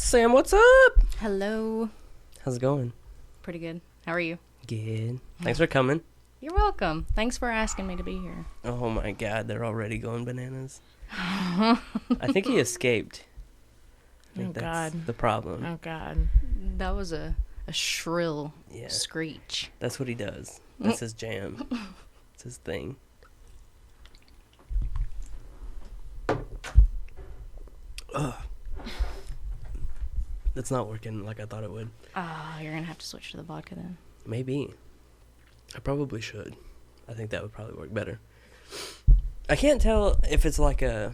Sam, what's up? Hello. How's it going? Pretty good. How are you? Good. Thanks for coming. You're welcome. Thanks for asking me to be here. Oh my god, they're already going bananas. I think he escaped. I think that's the problem. Oh, God. That was a shrill Yeah. screech. That's what he does. That's his jam. It's his thing. Ugh. That's not working like I thought it would. Oh, you're going to have to switch to the vodka then. Maybe. I probably should. I think that would probably work better. I can't tell if it's like a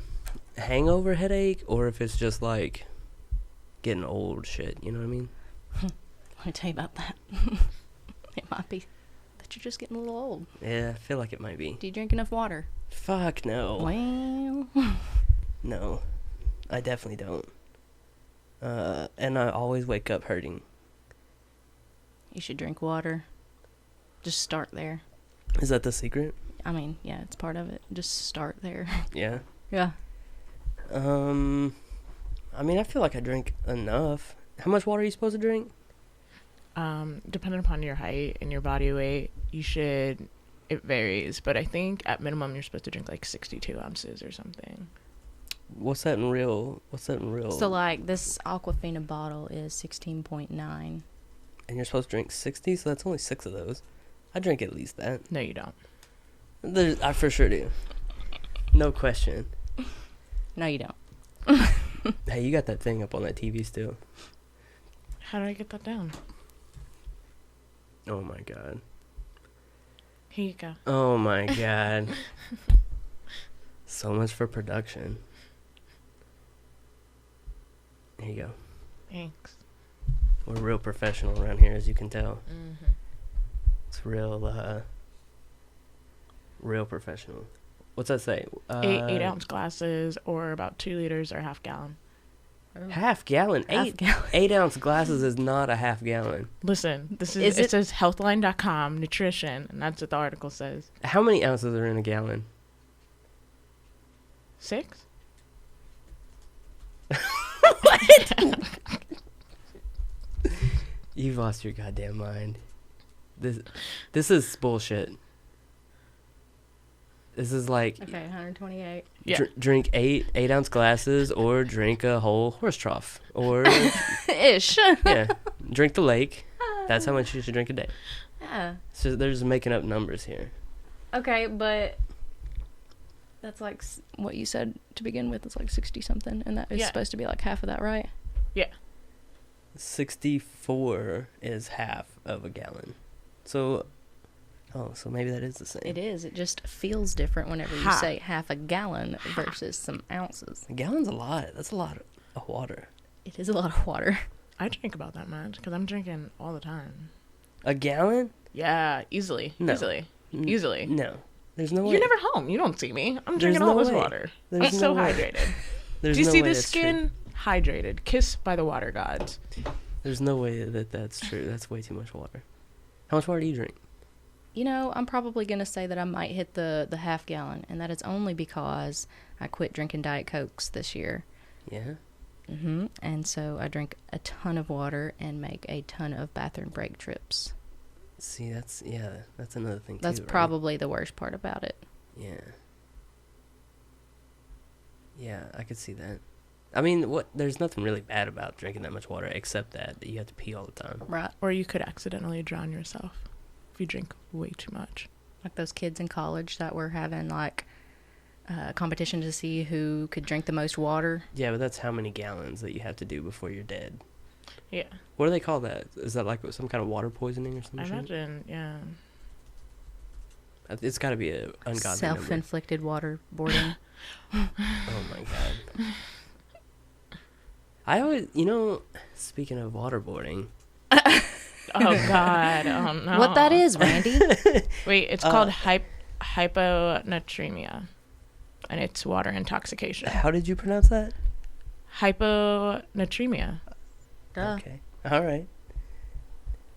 hangover headache or if it's just like getting old shit. You know what I mean? Let me tell you about that. It might be that you're just getting a little old. Yeah, I feel like it might be. Do you drink enough water? Fuck no. Well. No. I definitely don't. And I always wake up hurting. You should drink water. Just start there. Is that the secret? I mean, yeah, it's part of it. Just start there. Yeah. Yeah. I mean, I feel like I drink enough. How much water are you supposed to drink? Depending upon your height and your body weight, it varies, but I think at minimum you're supposed to drink like 62 ounces or something. What's that in real? So, like, this Aquafina bottle is 16.9. And you're supposed to drink 60, so that's only 6 of those. I drink at least that. No, you don't. I for sure do. No question. No, you don't. Hey, you got that thing up on that TV still. How do I get that down? Oh my god. Here you go. Oh my god. So much for production. Here you go. Thanks. We're real professional around here, as you can tell. Mm-hmm. It's real professional. What's that say? 8 ounce glasses, or about 2 liters, or half gallon. Half gallon. Half gallon. 8 ounce glasses is not a half gallon. Listen, it says healthline.com nutrition, and that's what the article says. How many ounces are in a gallon? 6? You've lost your goddamn mind. This is bullshit. This is like Okay, 128. Yeah. drink 8 ounce glasses or drink a whole horse trough or Ish. yeah, drink the lake. That's how much you should drink a day. Yeah. So they're just making up numbers here. Okay, but that's like what you said to begin with. It's like 60 something, and that is supposed to be like half of that, right? Yeah. 64 is half of a gallon. So maybe that is the same. It is. It just feels different whenever you say half a gallon versus some ounces. A gallon's a lot. That's a lot of water. It is a lot of water. I drink about that much because I'm drinking all the time. A gallon? Yeah, easily. No. Easily. No. There's no way. You're never home. You don't see me. I'm drinking no all this way. water. There's I'm no so way. hydrated. There's Do you no see way the that's skin? true. Hydrated. Kissed by the water gods. There's no way that's true. That's way too much water. How much water do you drink? You know, I'm probably going to say that I might hit the half gallon, and that is only because I quit drinking Diet Cokes this year. Yeah? Mm-hmm. And so I drink a ton of water and make a ton of bathroom break trips. See, that's another thing, That's too, right? probably the worst part about it. Yeah. Yeah, I could see that. I mean, there's nothing really bad about drinking that much water except that you have to pee all the time. Right. Or you could accidentally drown yourself if you drink way too much. Like those kids in college that were having, like, a competition to see who could drink the most water. Yeah, but that's how many gallons that you have to do before you're dead. Yeah. What do they call that? Is that like some kind of water poisoning or I something? imagine, yeah. It's got to be an ungodly number. Self-inflicted waterboarding. Oh my god. I always, speaking of waterboarding. Oh, God. Oh, no. What that is, Randy? Wait, it's called hyponatremia. And it's water intoxication. How did you pronounce that? Hyponatremia. Duh. Okay. All right.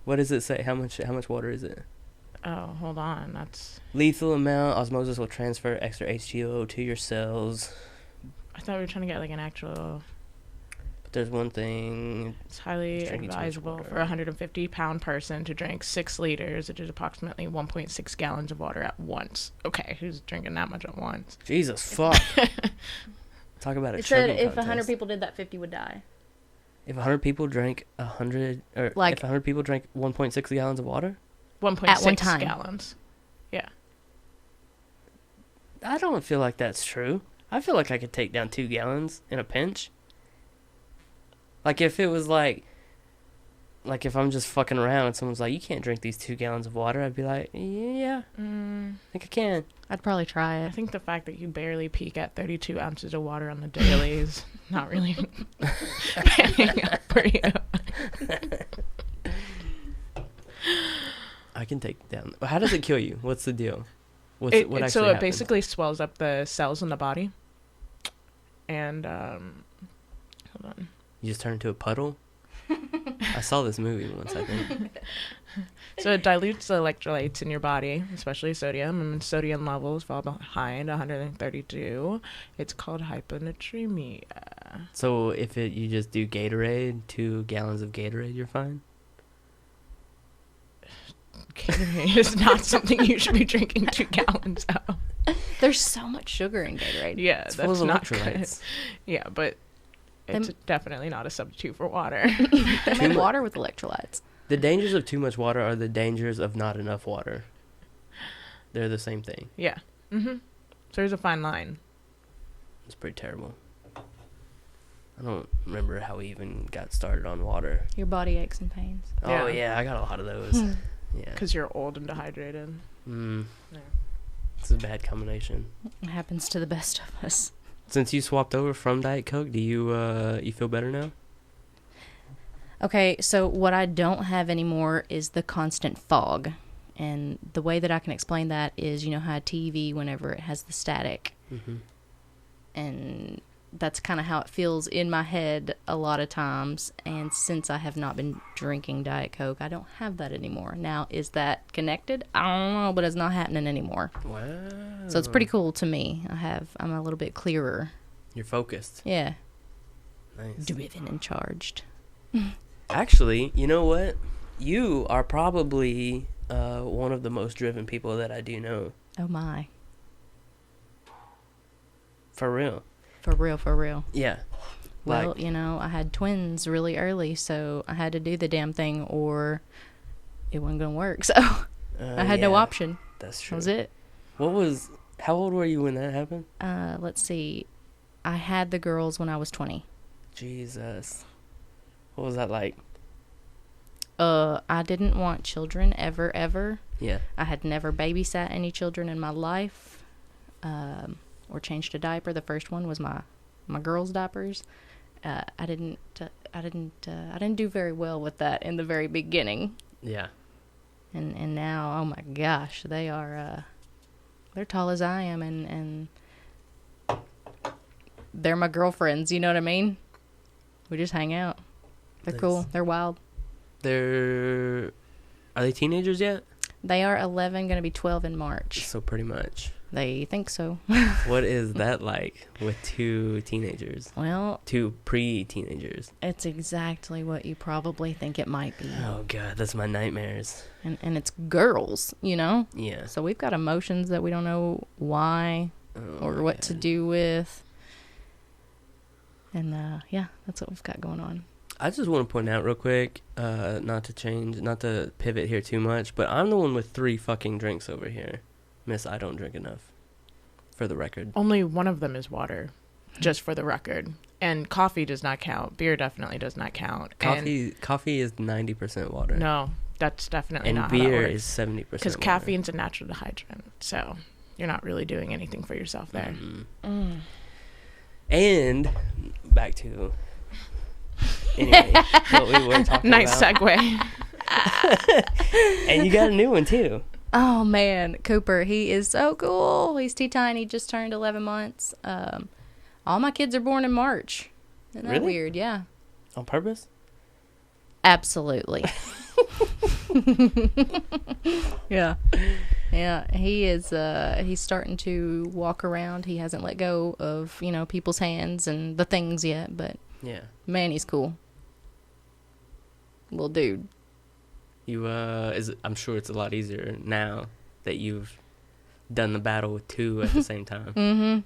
What does it say? How much water is it? Oh, hold on. That's... Lethal amount. Osmosis will transfer extra H2O to your cells. I thought we were trying to get, like, an actual... But there's one thing. It's highly Drinking too much advisable water. for a 150-pound person to drink 6 liters, which is approximately 1.6 gallons of water at once. Okay, who's drinking that much at once? Jesus, fuck. Talk about a It said chugging if 100 contest. people did that, 50 would die. If 100 people drank 100, or Like- if 100 people drank 1.6 gallons of water, 1.6 At one time. gallons. Yeah. I don't feel like that's true. I feel like I could take down 2 gallons in a pinch. Like if it was like if I'm just fucking around and someone's like, you can't drink these 2 gallons of water, I'd be like, yeah, I think I can. I'd probably try I it. think the fact that you barely peak at 32 ounces of water on the daily is not really panning out for you. I can take down. How does it kill you? What's the deal? What So actually it happens? basically swells up the cells in the body. And, hold on. You just turn into a puddle? I saw this movie once, I think. So it dilutes the electrolytes in your body, especially sodium, and when sodium levels fall behind 132, it's called hyponatremia. So if you just do Gatorade, 2 gallons of Gatorade, you're fine? Gatorade is not something you should be drinking 2 gallons of. There's so much sugar in Gatorade. Yeah, It's full that's of not good. electrolytes. Yeah, but it's Them- definitely not a substitute for water. They make water with electrolytes. The dangers of too much water are the dangers of not enough water. They're the same thing. Yeah. So there's a fine line. It's pretty terrible. I don't remember how we even got started on water. Your body aches and pains. Oh, Yeah. yeah, I got a lot of those. Yeah. Because you're old and dehydrated. Mm. Yeah. It's a bad combination. It happens to the best of us. Since you swapped over from Diet Coke, do you feel better now? Okay, so what I don't have anymore is the constant fog. And the way that I can explain that is, you know how a TV, whenever it has the static, Mm-hmm. and that's kind of how it feels in my head a lot of times. And since I have not been drinking Diet Coke, I don't have that anymore. Now, is that connected? I don't know, but it's not happening anymore. Wow. So it's pretty cool to me. I'm a little bit clearer. You're focused. Yeah. Nice. Driven and charged. Actually, you know what? You are probably one of the most driven people that I do know. Oh my. For real. For real, for real. Yeah. Well, Like, you know, I had twins really early, so I had to do the damn thing or it wasn't going to work. So I had no yeah, option. That's That true. was it. How old were you when that happened? Let's see. I had the girls when I was 20. Jesus. What was that like? I didn't want children ever, ever. Yeah. I had never babysat any children in my life, or changed a diaper. The first one was my girls' diapers. I didn't do very well with that in the very beginning. Yeah. And now, oh my gosh, they are they're tall as I am, and they're my girlfriends. You know what I mean? We just hang out. They're Nice. cool. They're wild. Are they teenagers yet? They are 11, going to be 12 in March. So pretty much. They think so. What is that like with 2 teenagers? Well, 2 pre-teenagers. it's exactly what you probably think it might be. Oh god, that's my nightmares. And it's girls, you know? Yeah. So we've got emotions that we don't know why or my what to God. do with. And yeah, that's what we've got going on. I just want to point out real quick, not to pivot here too much, but I'm the one with 3 fucking drinks over here. Miss, I don't drink enough. For the record. Only one of them is water, just for the record. And coffee does not count. Beer definitely does not count. Coffee is 90% water. No, that's definitely and not how that beer works. is 70% Because water. caffeine's a natural dehydrant, so you're not really doing anything for yourself there. And back to anyway, what we were talking Nice about. segue. And you got a new one too. Oh man, Cooper, he is so cool. He's teeny, just turned 11 months. All my kids are born in March. Isn't that Really? weird? Yeah. On purpose? Absolutely. Yeah. Yeah, he is he's starting to walk around. He hasn't let go of, people's hands and the things yet, but Yeah. Man, he's cool. Little dude. I'm sure it's a lot easier now that you've done the battle with 2 at the same time. Mm-hmm.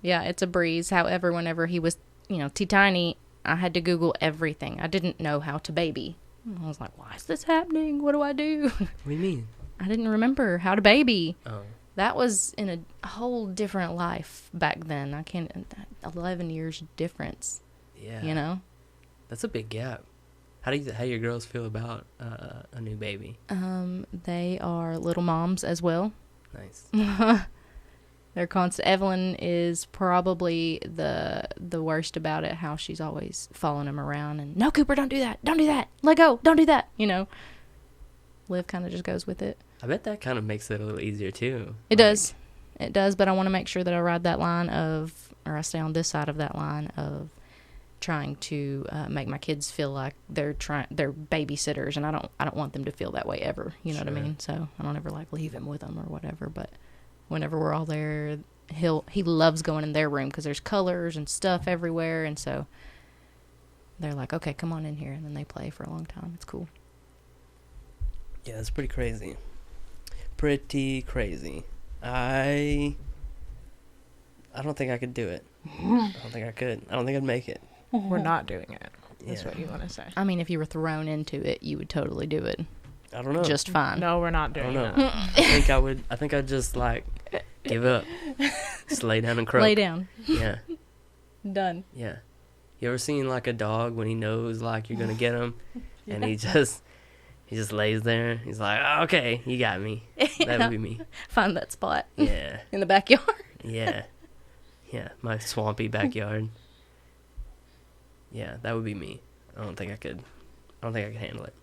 Yeah, it's a breeze. However, whenever he was, teeny, I had to Google everything. I didn't know how to baby. I was like, why is this happening? What do I do? What do you mean? I didn't remember how to baby. Oh. That was in a whole different life back then. 11 years difference. Yeah. That's a big gap. How do your girls feel about a new baby? They are little moms as well. Nice. They're constant. Evelyn is probably the worst about it. How she's always following him around and no, Cooper, don't do that. Don't do that. Let go. Don't do that. Liv kind of just goes with it. I bet that kind of makes it a little easier too. It does. It does. But I want to make sure that I ride that line or I stay on this side of that line of trying to make my kids feel like they're babysitters, and I don't want them to feel that way ever. You know what I mean? So I don't ever leave him with them or whatever. But whenever we're all there, he loves going in their room because there's colors and stuff everywhere, and so they're like, okay, come on in here, and then they play for a long time. It's cool. Yeah, that's pretty crazy. Pretty crazy. I don't think I could do it. I don't think I could. I don't think I'd make it. We're not doing it. That's Yeah. what you want to say. I mean, if you were thrown into it, you would totally do it I don't know. just fine. No, we're not I don't doing know. that. I think I would. I think I'd just give up. Just lay down and croak. Lay down. Yeah. Done. Yeah. You ever seen a dog when he knows you're gonna get him, and he just lays there. He's like, oh, okay, you got me. That would be me. Find that spot. Yeah. In the backyard. Yeah. Yeah. My swampy backyard. Yeah, that would be me. I don't think I could handle it.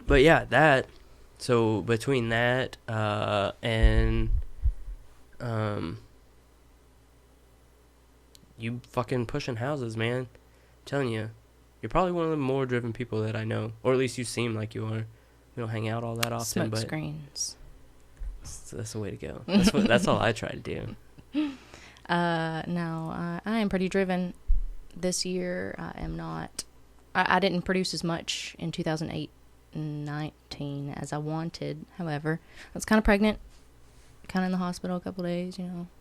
But yeah, that. So between that and you fucking pushing houses, man. I'm telling you, you're probably one of the more driven people that I know, or at least you seem like you are. We don't hang out all that often, Smoke but screens. that's the way to go. That's all I try to do. No, I am pretty driven. This year, I am not. I didn't produce as much in 2019 as I wanted. However, I was kind of pregnant, kind of in the hospital a couple days,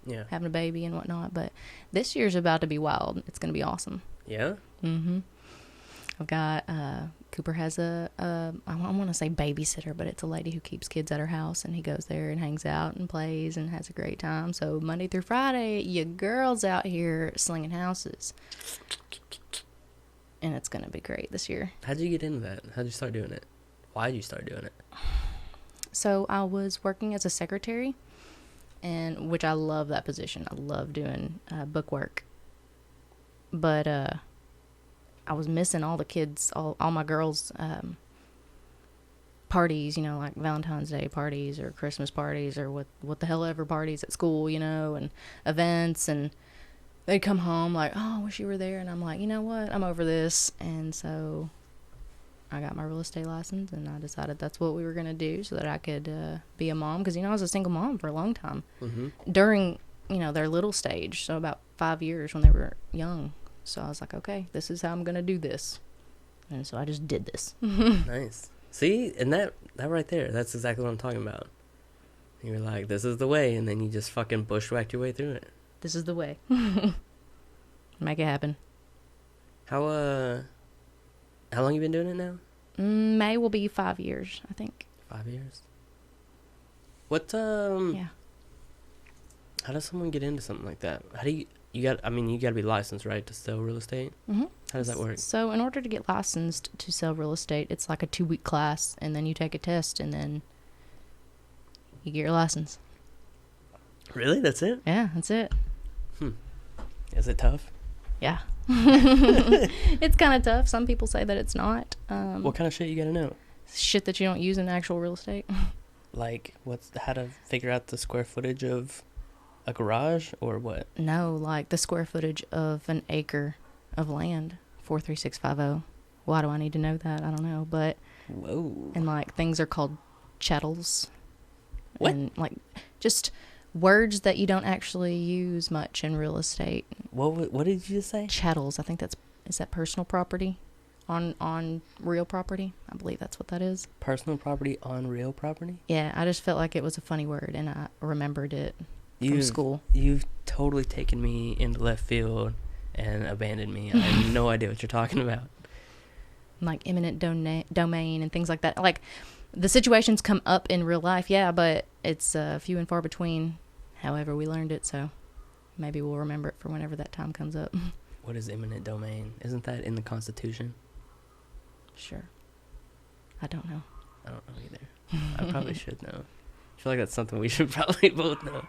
Yeah. having a baby and whatnot. But this year's about to be wild. It's going to be awesome. Yeah? Mm-hmm. I've got, Cooper has I want to say babysitter, but it's a lady who keeps kids at her house, and he goes there and hangs out and plays and has a great time. So Monday through Friday, your girl's out here slinging houses. And it's going to be great this year. How'd you get into that? How'd you start doing it? Why'd you start doing it? So I was working as a secretary, and which I love that position. I love doing book work. But I was missing all the kids, all my girls' parties, like Valentine's Day parties or Christmas parties or what the hell ever parties at school, and events. And they'd come home like, oh, I wish you were there. And I'm like, you know what? I'm over this. And so I got my real estate license, and I decided that's what we were going to do so that I could be a mom. Because, I was a single mom for a long time. Mm-hmm. During, their little stage. So about 5 years when they were young. So I was like, okay, this is how I'm going to do this. And so I just did this. Nice. See? And that right there, that's exactly what I'm talking about. You were like, this is the way, and then you just fucking bushwhacked your way through it. This is the way. Make it happen. How long you been doing it now? May will be 5 years, I think. 5 years? What, Yeah. How does someone get into something like that? How do you gotta be licensed, right, to sell real estate? Mm-hmm. How does that work? So in order to get licensed to sell real estate, it's like a 2-week class, and then you take a test, and then you get your license. Really? That's it? Yeah, that's it. Is it tough? Yeah. It's kind of tough. Some people say that it's not. What kind of shit you gotta know? Shit that you don't use in actual real estate. Like, how to figure out the square footage of a garage, or what? No, like the square footage of an acre of land, 43650. Why do I need to know that? I don't know, but Whoa. and things are called chattels. What? And just words that you don't actually use much in real estate. What did you just say? Chattels. I think is that personal property on real property? I believe that's what that is. Personal property on real property? Yeah, I just felt like it was a funny word, and I remembered it from school. You've totally taken me into left field and abandoned me. I have no idea what you're talking about. Like eminent domain and things like that. Like, the situations come up in real life, yeah, but it's few and far between. However, we learned it, so maybe we'll remember it for whenever that time comes up. What is eminent domain? Isn't that in the Constitution? Sure. I don't know. I don't know either. I probably should know. I feel like that's something we should probably both know.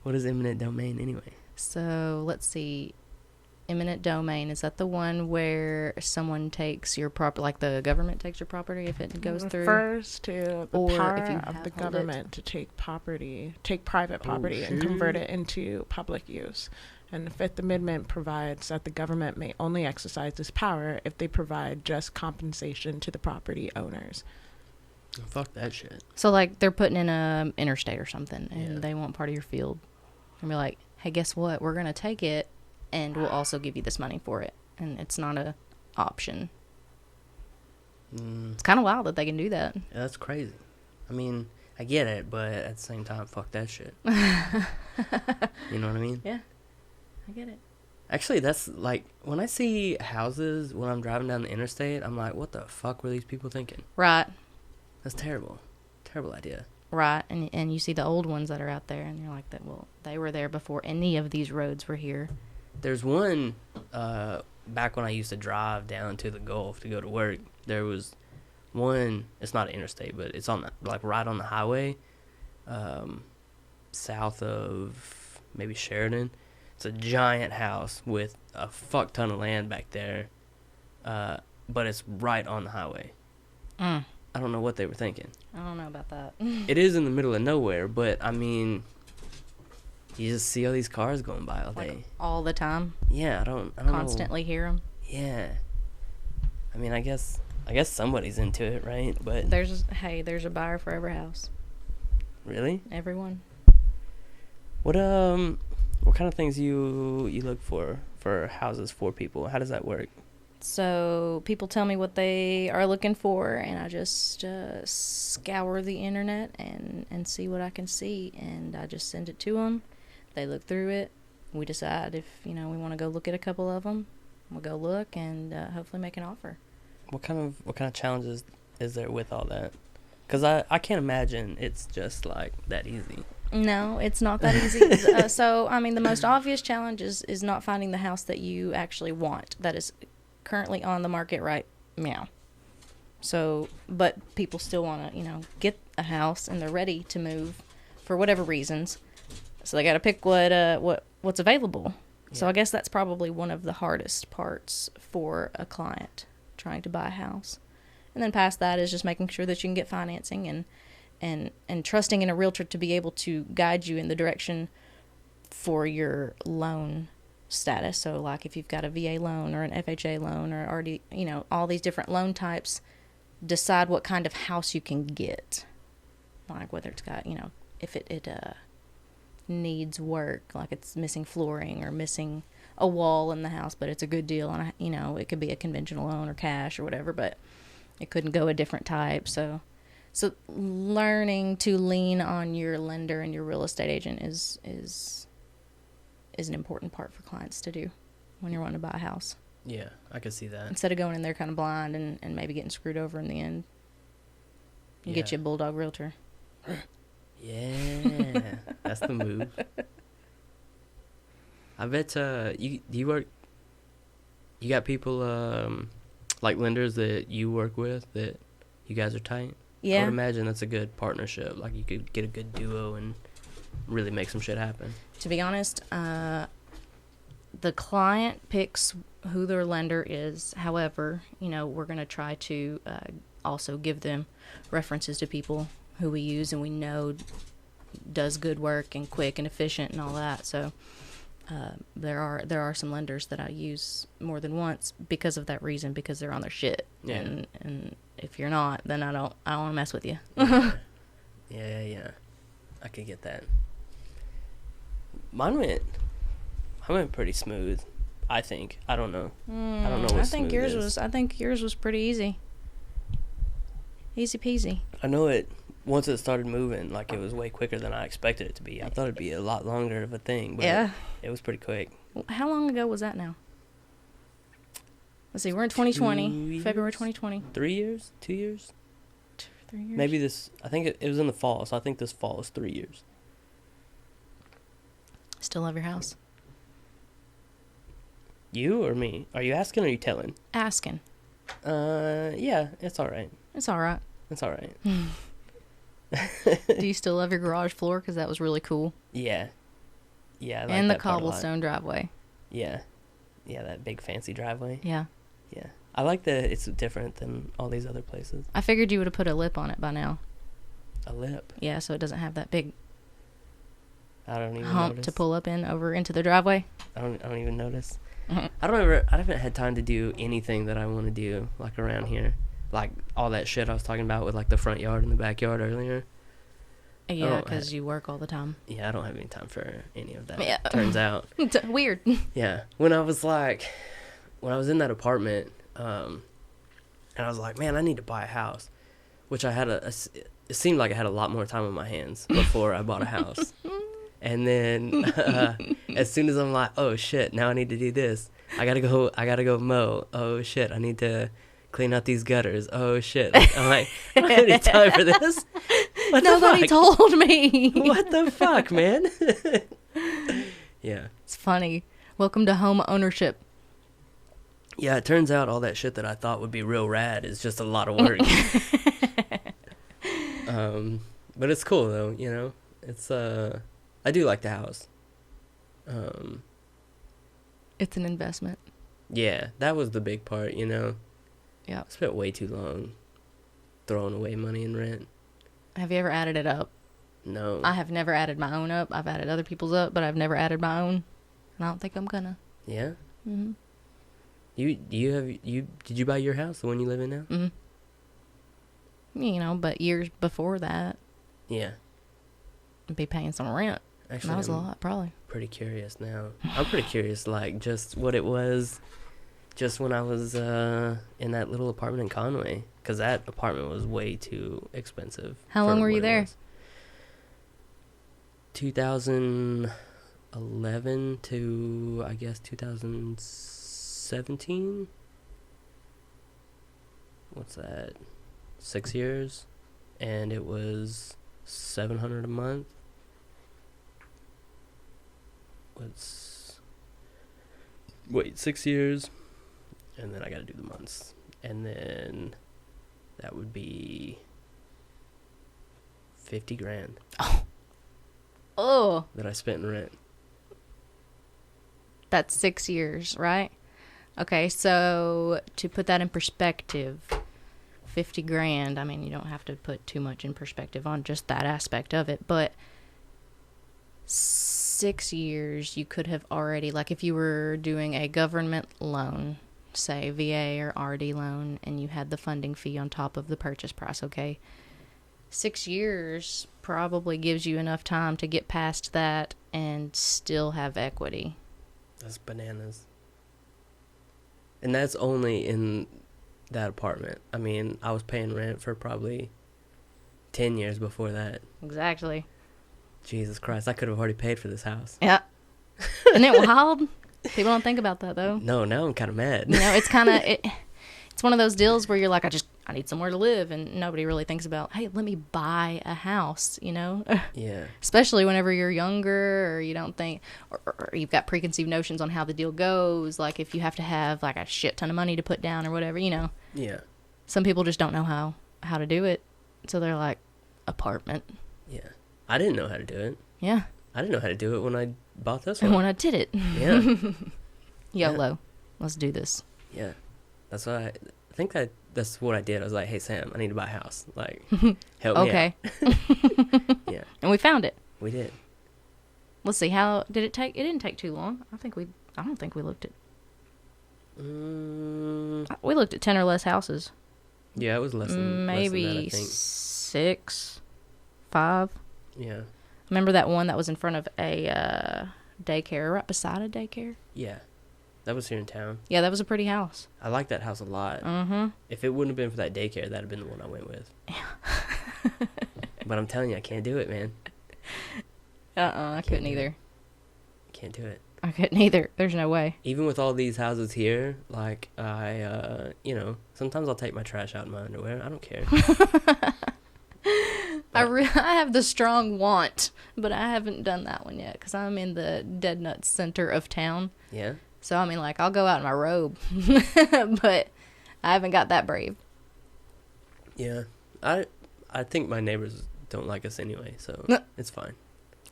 What is eminent domain anyway? So, let's see. Eminent domain, is that the one where someone takes your property, like the government takes your property if it goes through? Refers to the Or power if you of the have government to take private property and convert it into public use. And the Fifth Amendment provides that the government may only exercise this power if they provide just compensation to the property owners. Oh, fuck that shit. So, like, they're putting in a interstate or something, and Yeah. they want part of your field. And be like, hey, guess what? We're going to take it, and we'll also give you this money for it. And it's not a option. It's kind of wild that they can do that. Yeah, that's crazy. I mean, I get it, but at the same time, fuck that shit. You know what I mean? Yeah, I get it. Actually, that's like, when I see houses when I'm driving down the interstate, I'm like, what the fuck were these people thinking? Right, That's terrible. Terrible idea. right. And you see the old ones that are out there, and you're like, that. Well, they were there before any of these roads were here. There's one, back when I used to drive down to the Gulf to go to work, there was one, it's not an interstate, but it's on the, like, right on the highway, south of maybe Sheridan. It's a giant house with a fuck ton of land back there, but it's right on the highway. I don't know what they were thinking. I don't know about that. It is in the middle of nowhere, but I mean, you just see all these cars going by all day. Like, all the time. Yeah, I don't Constantly know. hear them. Yeah. I mean, I guess somebody's into it, right? But There's a buyer for every house. really, Everyone. what kind of things you look for houses for people? How does that work? So people tell me what they are looking for, and I just scour the internet and see what I can see, and I just send it to them. They look through it. We decide if we want to go look at a couple of them. We'll go look and hopefully make an offer. What kind of challenges is there with all that? Because I can't imagine it's just like that easy. No, it's not that easy. So I mean, the most obvious challenge is not finding the house that you actually want. That is currently on the market right now. So, but people still want to, get a house, and they're ready to move for whatever reasons. So they got to pick what's available. Yeah. So I guess that's probably one of the hardest parts for a client trying to buy a house. And then past that is just making sure that you can get financing and trusting in a realtor to be able to guide you in the direction for your loan status. So like if you've got a VA loan or an FHA loan or already, all these different loan types, decide what kind of house you can get. Like whether it's got, if it needs work, like it's missing flooring or missing a wall in the house, but it's a good deal. And, it could be a conventional loan or cash or whatever, but it couldn't go a different type. So learning to lean on your lender and your real estate agent is an important part for clients to do when you're wanting to buy a house. Yeah, I can see that. Instead of going in there kind of blind and maybe getting screwed over in the end. You get you a bulldog realtor. Yeah, that's the move. I bet you got people like lenders that you work with that you guys are tight? Yeah. I would imagine that's a good partnership. Like you could get a good duo and really make some shit happen. To be honest, the client picks who their lender is. However, we're going to try to also give them references to people who we use and we know does good work and quick and efficient and all that. So there are some lenders that I use more than once because of that reason, because they're on their shit. Yeah. And if you're not, then I don't want to mess with you. Yeah. I could get that. Mine went pretty smooth, I think. I don't know. I don't know what I think smooth yours is. was. I think yours was pretty easy. Easy peasy. I know it. Once it started moving, like, it was way quicker than I expected it to be. I thought it'd be a lot longer of a thing, but Yeah. it was pretty quick. How long ago was that now? Let's see. We're in 2020. 2 February years? 2020. 3 years? 2 years? 2 or 3 years. Maybe this. I think it was in the fall, so I think this fall is 3 years. Still love your house. You or me? Are you asking or are you telling? Asking. Yeah, it's all right. It's all right. It's all right. Do you still love your garage floor? Because that was really cool. Yeah. Yeah, I like And the that part a lot. cobblestone driveway. Yeah. Yeah, that big fancy driveway. Yeah. Yeah. I like that it's different than all these other places. I figured you would have put a lip on it by now. A lip. Yeah, so it doesn't have that big I don't even hump notice. to pull up in over into the driveway. I don't even notice. Mhm. I haven't had time to do anything that I want to do, like, around here. Like, all that shit I was talking about with, like, the front yard and the backyard earlier. Yeah, don't because you work all the time. Yeah, I don't have any time for any of that. Yeah. Turns out. Weird. Yeah. When I was in that apartment, and I was like, man, I need to buy a house, which I had it seemed like I had a lot more time on my hands before I bought a house. And then, as soon as I'm like, oh shit, now I need to do this. I gotta go mow. Oh shit, I need to clean out these gutters. Oh shit. I'm like, I don't have any time for this. What the Nobody fuck? told me. What the fuck, man? Yeah. It's funny. Welcome to home ownership. Yeah, it turns out all that shit that I thought would be real rad is just a lot of work. But it's cool though, you know. It's I do like the house. It's an investment. Yeah, that was the big part, you know. Yeah. I spent way too long throwing away money in rent. Have you ever added it up? No. I have never added my own up. I've added other people's up, but I've never added my own. And I don't think I'm gonna. Yeah? Mm-hmm. Did you buy your house, the one you live in now? Mm-hmm. You know, but years before that, Yeah. I'd be paying some rent. Actually, And that was a I'm lot, probably. pretty curious now. I'm pretty curious, like, just what it was just when I was in that little apartment in Conway. Because that apartment was way too expensive. How for long were what you it there? was. 2011 to, I guess, 2017? What's that? 6 years? And it was $700 a month. Wait, 6 years, and then I gotta do the months, and then that would be 50 grand Oh, that I spent in rent. that's 6 years, right? Okay, so to put that in perspective, 50 grand, I mean, you don't have to put too much in perspective on just that aspect of it, but 6 years you could have already, like if you were doing a government loan, say VA or RD loan, and you had the funding fee on top of the purchase price, okay? 6 years probably gives you enough time to get past that and still have equity. That's bananas. And that's only in that apartment. I mean, I was paying rent for probably 10 years before that. Exactly. Jesus Christ, I could have already paid for this house. Yeah. Isn't it wild? People don't think about that, though. No, now I'm kind of mad. You know, it's kind of, it's one of those deals where you're like, I need somewhere to live, and nobody really thinks about, hey, let me buy a house, you know? Yeah. Especially whenever you're younger, or you don't think, or you've got preconceived notions on how the deal goes, like if you have to have like a shit ton of money to put down or whatever, you know? Yeah. Some people just don't know how to do it, so they're like, apartment. Yeah. I didn't know how to do it. Yeah. I didn't know how to do it when I bought this And one. when I did it. Yeah. YOLO. Let's do this. Yeah. That's what I think that's what I did. I was like, hey, Sam, I need to buy a house. Like, help me Okay. out. Yeah. And we found it. We did. Let's see, how did it take? It didn't take too long. I don't think we looked at. We looked at 10 or less houses. Yeah, it was less than Maybe less than that, I think. 6, 5. Yeah. Remember that one that was in front of a daycare right beside a daycare. Yeah. That was here in town. Yeah, that was a pretty house. I like that house a lot. Mm-hmm. If it wouldn't have been for that daycare, that'd have been the one I went with. But I'm telling you, I can't do it, man. I couldn't either. Can't do it. I couldn't either. There's no way. Even with all these houses here, like, sometimes I'll take my trash out in my underwear. I don't care. I have the strong want, but I haven't done that one yet because I'm in the dead nuts center of town. Yeah? So, I mean, like, I'll go out in my robe, but I haven't got that brave. Yeah. I think my neighbors don't like us anyway, so it's fine.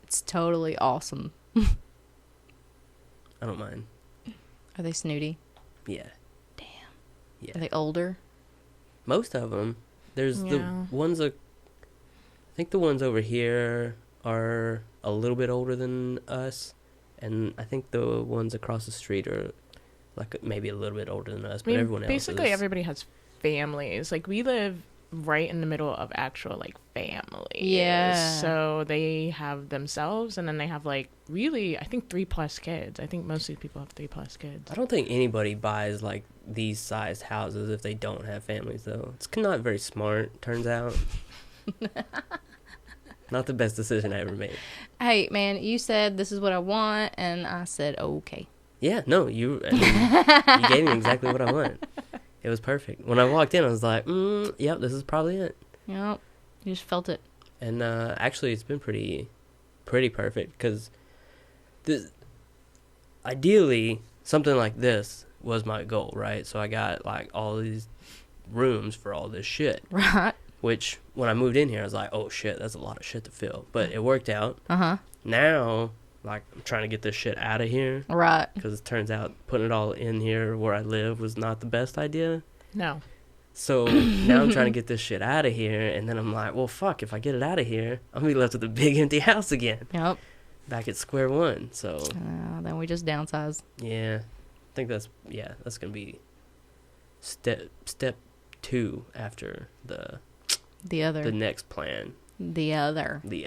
It's totally awesome. I don't mind. Are they snooty? Yeah. Damn. Yeah. Are they older? Most of them. There's the ones I think the ones over here are a little bit older than us, and I think the ones across the street are like maybe a little bit older than us, but everyone else basically is. everybody has families. Like, we live right in the middle of actual, like, families. Yeah. So they have themselves, and then they have, like, really, I think 3+ kids. I think most of these people have 3+ kids. I don't think anybody buys like these sized houses if they don't have families, though. It's not very smart, turns out. Not the best decision I ever made. Hey, man, you said this is what I want, and I said, okay. Yeah, no, you gave me exactly what I want. It was perfect. When I walked in, I was like, yep, this is probably it. Yep, you just felt it. And actually, it's been pretty perfect, because ideally, something like this was my goal, right? So I got, like, all these rooms for all this shit. Right. Which, when I moved in here, I was like, oh, shit, that's a lot of shit to fill. But it worked out. Uh-huh. Now, like, I'm trying to get this shit out of here. Right. Because it turns out putting it all in here where I live was not the best idea. No. So now I'm trying to get this shit out of here. And then I'm like, well, fuck, if I get it out of here, I'm going to be left with a big empty house again. Yep. Back at square one. So. Then we just downsize. Yeah. I think that's going to be step 2 after the next plan. The other. Big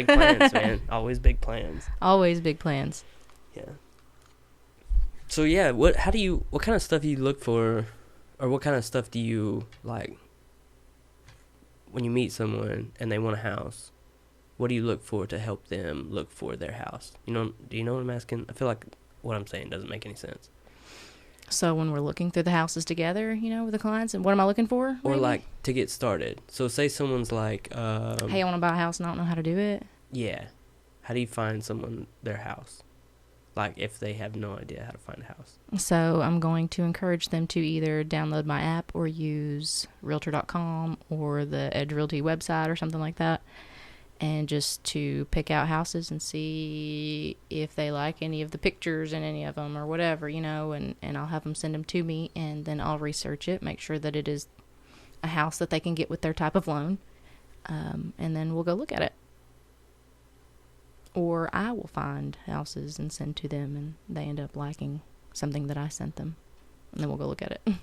plans, man. Always big plans. Always big plans. Yeah. So yeah, what kind of stuff do you look for, or what kind of stuff do you like when you meet someone and they want a house? What do you look for to help them look for their house? Do you know what I'm asking? I feel like what I'm saying doesn't make any sense. So when we're looking through the houses together, with the clients, and what am I looking for? Or maybe? like to get started. So say someone's like, hey, I want to buy a house and I don't know how to do it. Yeah. How do you find someone their house? Like if they have no idea how to find a house. So I'm going to encourage them to either download my app or use realtor.com or the Edge Realty website or something like that. And just to pick out houses and see if they like any of the pictures in any of them or whatever, and I'll have them send them to me, and then I'll research it, make sure that it is a house that they can get with their type of loan, and then we'll go look at it. Or I will find houses and send to them, and they end up liking something that I sent them, and then we'll go look at it.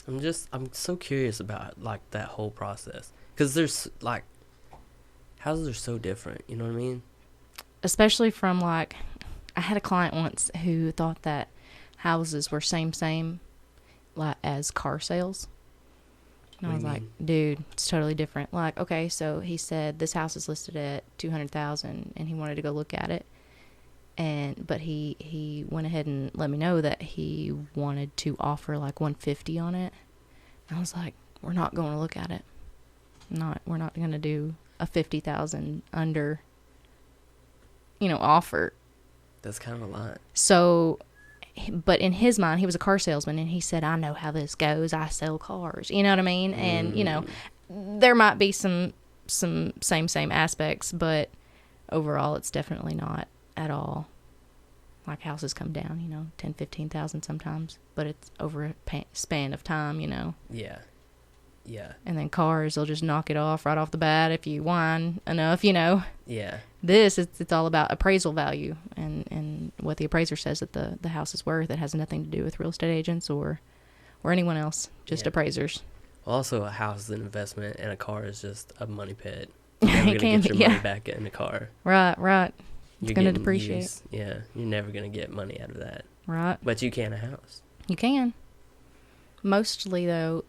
I'm so curious about, like, that whole process. Because there's, like, houses are so different, you know what I mean? Especially from, like, I had a client once who thought that houses were same, like, as car sales. And I was like, dude, it's totally different. Like, okay, so he said this house is listed at $200,000, and he wanted to go look at it. But he went ahead and let me know that he wanted to offer like $150 on it. I was like, we're not going to look at it. We're not going to do a $50,000 under, offer. That's kind of a lot. So, but in his mind, he was a car salesman, and he said, I know how this goes. I sell cars. You know what I mean? And, there might be some same aspects, but overall, it's definitely not at all. Like, houses come down, 10, 15,000 sometimes, but it's over a span of time, Yeah. Yeah. And then cars, they'll just knock it off right off the bat if you whine enough, Yeah. It's all about appraisal value and what the appraiser says that the house is worth. It has nothing to do with real estate agents or anyone else, just appraisers. Also, a house is an investment, and a car is just a money pit. You're never It gonna can get your be, money yeah. back in the car. Right. It's You're going to getting depreciate. used. Yeah, you're never gonna get money out of that. Right. But you can a house. You can. Mostly, though,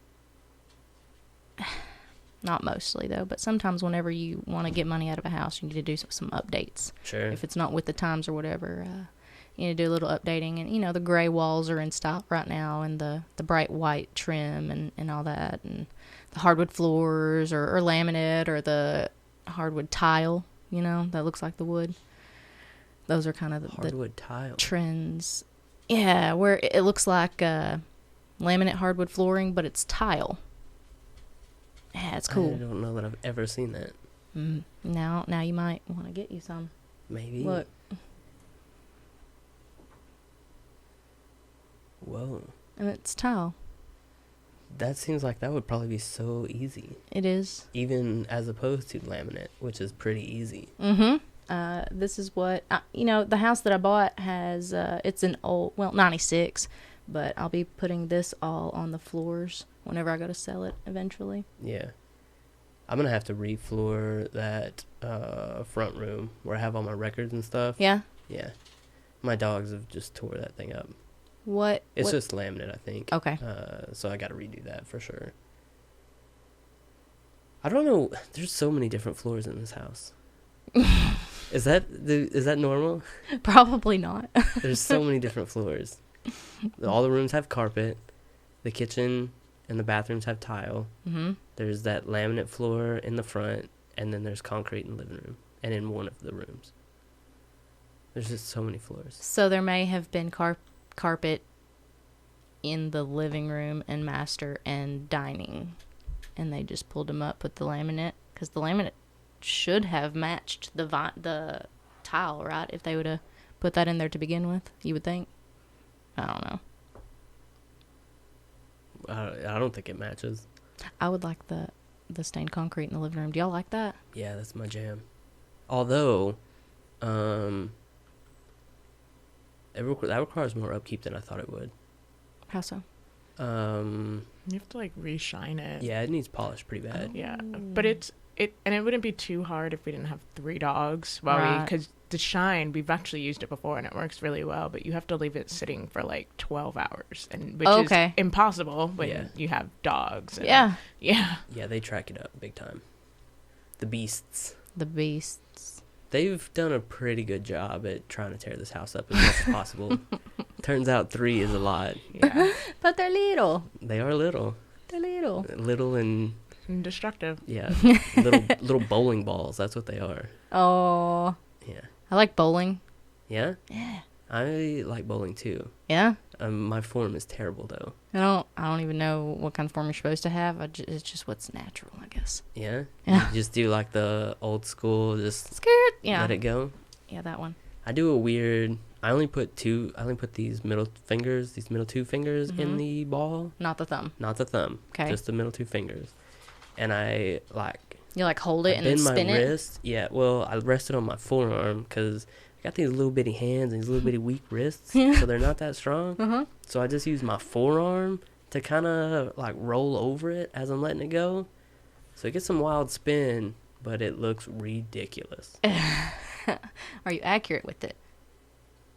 not mostly, though, but sometimes whenever you want to get money out of a house, you need to do some updates. Sure. If it's not with the times or whatever, you need to do a little updating. And, the gray walls are in style right now, and the bright white trim and all that, and the hardwood floors or laminate or the hardwood tile, that looks like the wood. Those are kind of the hardwood tile trends. Yeah, where it looks like laminate hardwood flooring, but it's tile. Yeah, it's cool. I don't know that I've ever seen that. Now you might want to get you some. Maybe. Look. Whoa. And it's tile. That seems like that would probably be so easy. It is. Even as opposed to laminate, which is pretty easy. Mm-hmm. This is what, the house that I bought has, it's an old, 96, but I'll be putting this all on the floors whenever I go to sell it eventually. Yeah. I'm going to have to refloor that front room where I have all my records and stuff. Yeah? Yeah. My dogs have just tore that thing up. What? It's just laminate, I think. Okay. So I got to redo that for sure. I don't know. There's so many different floors in this house. Is that normal? Probably not. There's so many different floors. All the rooms have carpet. The kitchen and the bathrooms have tile. Mm-hmm. There's that laminate floor in the front, and then there's concrete in the living room and in one of the rooms. There's just so many floors. So there may have been carpet in the living room and master and dining, and they just pulled them up, put the laminate, because the laminate should have matched the tile, right? If they would have put that in there to begin with, you would think. I don't know. I don't think it matches. I would like the stained concrete in the living room. Do y'all like that? Yeah, that's my jam. Although, that requires more upkeep than I thought it would. How so? You have to re-shine it. Yeah, it needs polish pretty bad. Yeah, but it wouldn't be too hard if we didn't have 3 dogs. Because the shine, we've actually used it before and it works really well, but you have to leave it sitting for 12 hours, which is impossible when you have dogs. Yeah. Yeah, they track it up big time. The beasts. They've done a pretty good job at trying to tear this house up as much as possible. Turns out 3 is a lot. Yeah. But they're little. They are little. They're little. Little and destructive. Yeah, little bowling balls. That's what they are. Oh. Yeah. I like bowling. Yeah? Yeah. I like bowling too. Yeah? My form is terrible though. I don't even know what kind of form you're supposed to have. It's just what's natural, I guess. Yeah? Yeah. You just do the old school, just Skirt. Yeah. let it go. Yeah, that one. I do a weird. I only put these middle 2 fingers in the ball. Not the thumb. Not the thumb. Okay. Just the middle 2 fingers. And I You hold it and then spin my it? wrist. Yeah, well, I rested on my forearm because I got these little bitty hands and these little bitty weak wrists, so they're not that strong. Uh-huh. So I just use my forearm to kind of roll over it as I'm letting it go. So it gets some wild spin, but it looks ridiculous. Are you accurate with it?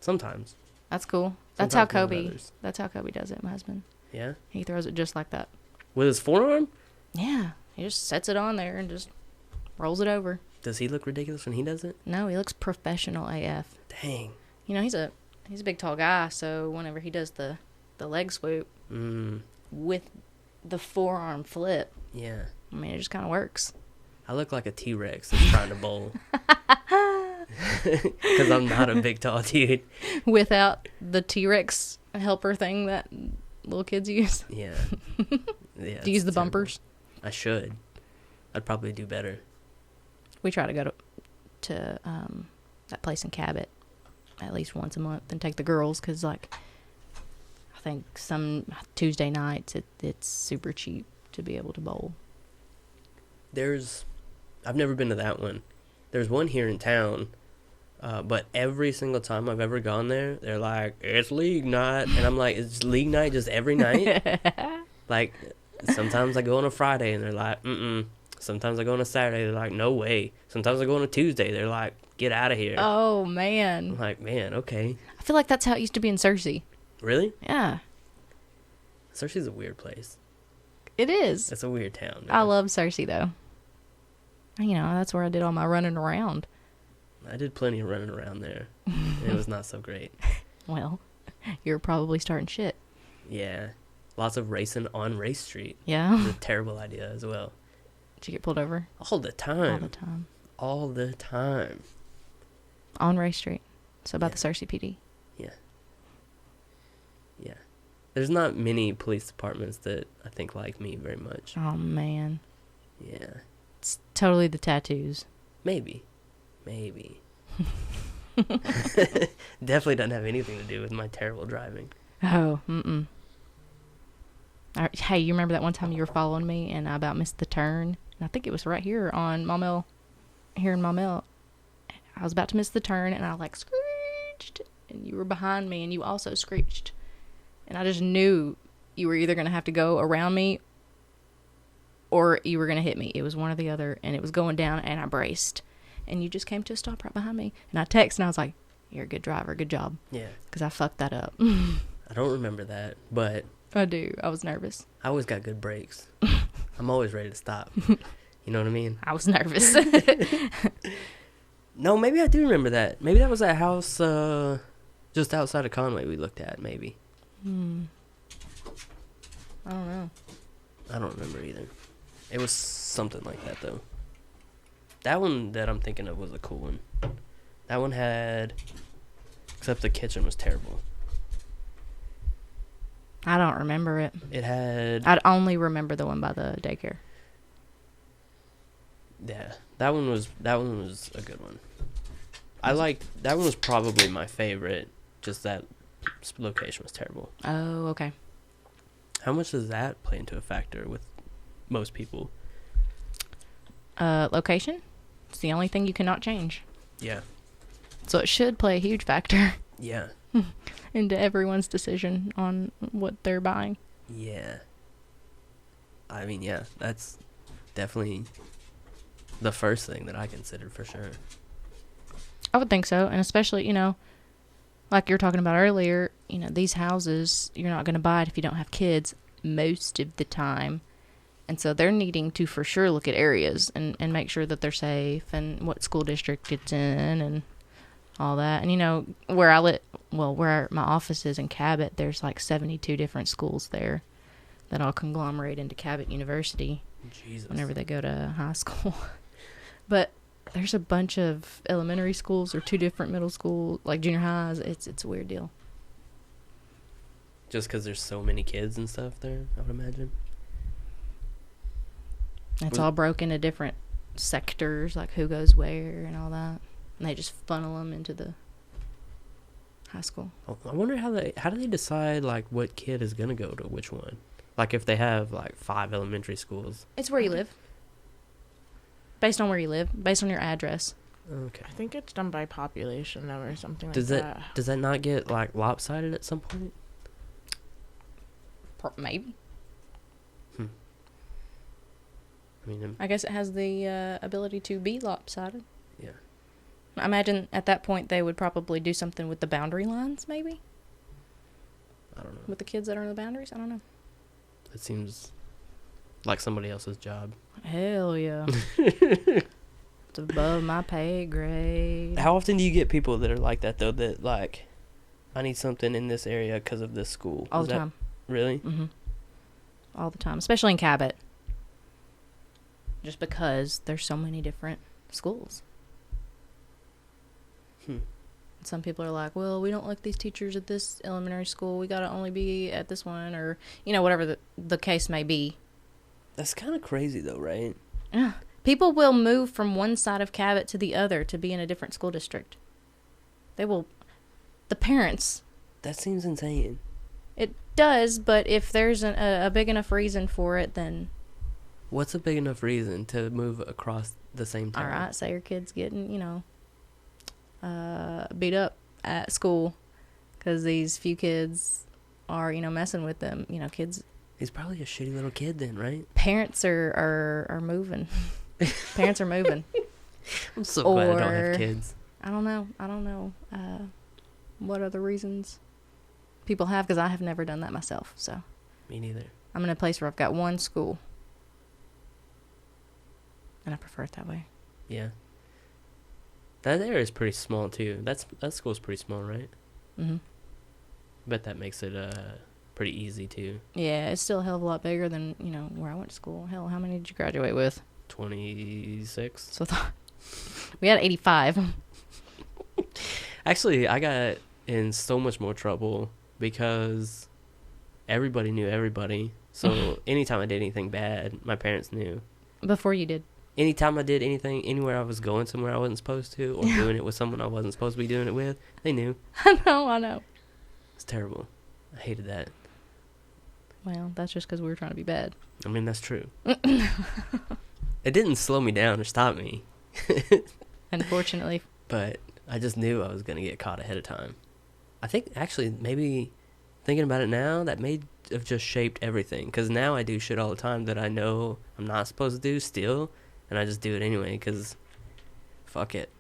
Sometimes. That's cool. Sometimes That's how more than Kobe. others. That's how Kobe does it, my husband. Yeah? He throws it just like that. With his forearm? Yeah. He just sets it on there and just rolls it over. Does he look ridiculous when he does it? No, he looks professional AF. Dang. He's a big tall guy, so whenever he does the leg swoop with the forearm flip, Yeah. it just kind of works. I look like a T-Rex that's trying to bowl. Because I'm not a big tall dude. Without the T-Rex helper thing that little kids use. Yeah. Yeah. Do you use the terrible. bumpers? I should. I'd probably do better. We try to go to that place in Cabot at least once a month and take the girls because, I think some Tuesday nights it's super cheap to be able to bowl. I've never been to that one. There's one here in town, but every single time I've ever gone there, they're like, it's league night. And I'm like, is league night just every night? Sometimes I go on a Friday and they're like, Sometimes I go on a Saturday, they're like, no way. Sometimes I go on a Tuesday, they're like, get out of here. Oh, I'm man. like, man, okay. I feel like that's how it used to be in Cersei. Really? Yeah, Cersei's a weird place. it is. It's a weird town. I love Cersei, though. You know, that's where I did all my running around. I did plenty of running around there. It was not so great. Well, you're probably starting shit. Yeah. Lots of racing on Race Street. Yeah. It's a terrible idea as well. Did you get pulled over? All the time. All the time. All the time. On Race Street. So about Yeah. the Cersei PD. Yeah. Yeah. There's not many police departments that I think like me very much. Oh, man. Yeah. It's totally the tattoos. Maybe. Definitely doesn't have anything to do with my terrible driving. Oh, mm-mm. Hey, you remember that one time you were following me and I about missed the turn? And I think it was right here on Maumelle, here in Maumelle. I was about to miss the turn and I like screeched and you were behind me and you also screeched. And I just knew you were either going to have to go around me or you were going to hit me. It was one or the other and it was going down and I braced. And you just came to a stop right behind me. And I texted and I was like, you're a good driver, good job. Yeah. Because I fucked that up. I don't remember that, but I do. I was nervous. I always got good brakes. I'm always ready to stop. You know what I mean? I was nervous. No, maybe I do remember that. Maybe that was that house just outside of Conway we looked at, maybe. I don't know. I don't remember either. It was something like that, though. That one that I'm thinking of was a cool one. That one had... Except the kitchen was terrible. I don't remember it. It had... I'd only remember the one by the daycare. Yeah, that one was a good one. I liked... That one was probably my favorite. Just that location was terrible. Oh, okay. How much does that play into a factor with most people? Location? It's the only thing you cannot change. Yeah. So it should play a huge factor Yeah. into everyone's decision on what they're buying. Yeah. I mean, yeah, that's definitely the first thing that I considered for sure. I would think so. And especially, you know, like you were talking about earlier, you know, these houses, you're not going to buy it if you don't have kids most of the time. And so they're needing to for sure look at areas and make sure that they're safe and what school district it's in and all that. And, you know, where my office is in Cabot, there's like 72 different schools there that all conglomerate into Cabot University. Jesus. Whenever they go to high school. But there's a bunch of elementary schools or 2 different middle schools, like junior highs. It's a weird deal. Just because there's so many kids and stuff there, I would imagine. It's all broken into different sectors, like who goes where and all that. And they just funnel them into the high school. I wonder how do they decide like what kid is gonna go to which one? Like if they have like 5 elementary schools. It's where you live. Based on where you live, based on your address. Okay. I think it's done by population though, or something Does like that that. does that not get like lopsided at some point? Maybe. I mean, I guess it has the ability to be lopsided. yeah. I imagine at that point they would probably do something with the boundary lines, maybe? I don't know. With the kids that are in the boundaries? I don't know. It seems like somebody else's job. Hell yeah. It's above my pay grade. How often do you get people that are like that though? That like, I need something in this area because of this school. All Is the that time. Really? Mm-hmm. All the time. Especially in Cabot. Just because there's so many different schools. Some people are like, well, we don't like these teachers at this elementary school. We got to only be at this one. Or, you know, whatever the case may be. That's kind of crazy though, right? Yeah. People will move from one side of Cabot to the other to be in a different school district. They will. The parents. That seems insane. It does, but if there's a big enough reason for it, then... What's a big enough reason to move across the same town? All right, say your kid's getting, you know, beat up at school because these few kids are, you know, messing with them. You know, kids He's probably a shitty little kid then, right? Parents are moving. Parents are moving. I'm so glad I don't have kids. I don't know what other reasons people have, because I have never done that myself. So Me neither. I'm in a place where I've got one school, and I prefer it that way. Yeah. That area is pretty small too. That school's pretty small, right? Mhm. Bet that makes it pretty easy too. Yeah, it's still a hell of a lot bigger than, where I went to school. Hell, how many did you graduate with? 26. So we had 85. Actually, I got in so much more trouble because everybody knew everybody. So anytime I did anything bad, my parents knew. Before you did. Anytime I did anything, anywhere I was going somewhere I wasn't supposed to, or doing it with someone I wasn't supposed to be doing it with, they knew. I know. It's terrible. I hated that. Well, that's just because we were trying to be bad. I mean, that's true. It didn't slow me down or stop me. Unfortunately. But I just knew I was going to get caught ahead of time. I think, actually, maybe thinking about it now, that may have just shaped everything. Because now I do shit all the time that I know I'm not supposed to do still. And I just do it anyway because fuck it.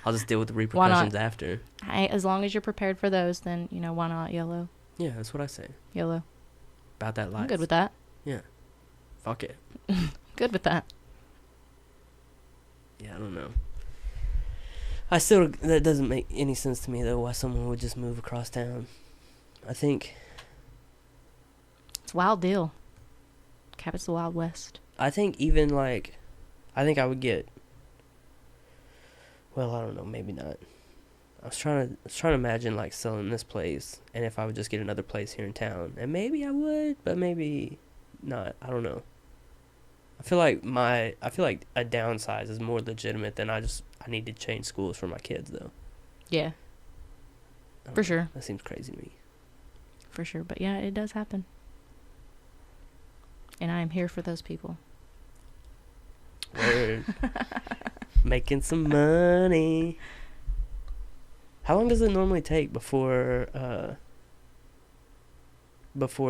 I'll just deal with the repercussions after. As long as you're prepared for those, then, why not YOLO? Yeah, that's what I say. YOLO. About that life. I'm good with that. Yeah. Fuck it. Good with that. Yeah, I don't know. That doesn't make any sense to me, though, why someone would just move across town. I think... It's a wild deal. Cabot's the Wild West. I think even, I think I would get... Well, I don't know, maybe not. I was trying to imagine, selling this place, and if I would just get another place here in town. And maybe I would, but maybe not. I don't know. I feel like a downsize is more legitimate than I need to change schools for my kids, though. Yeah. For sure. That seems crazy to me. For sure. But yeah, it does happen. And I am here for those people. Word. Making some money. How long does it normally take before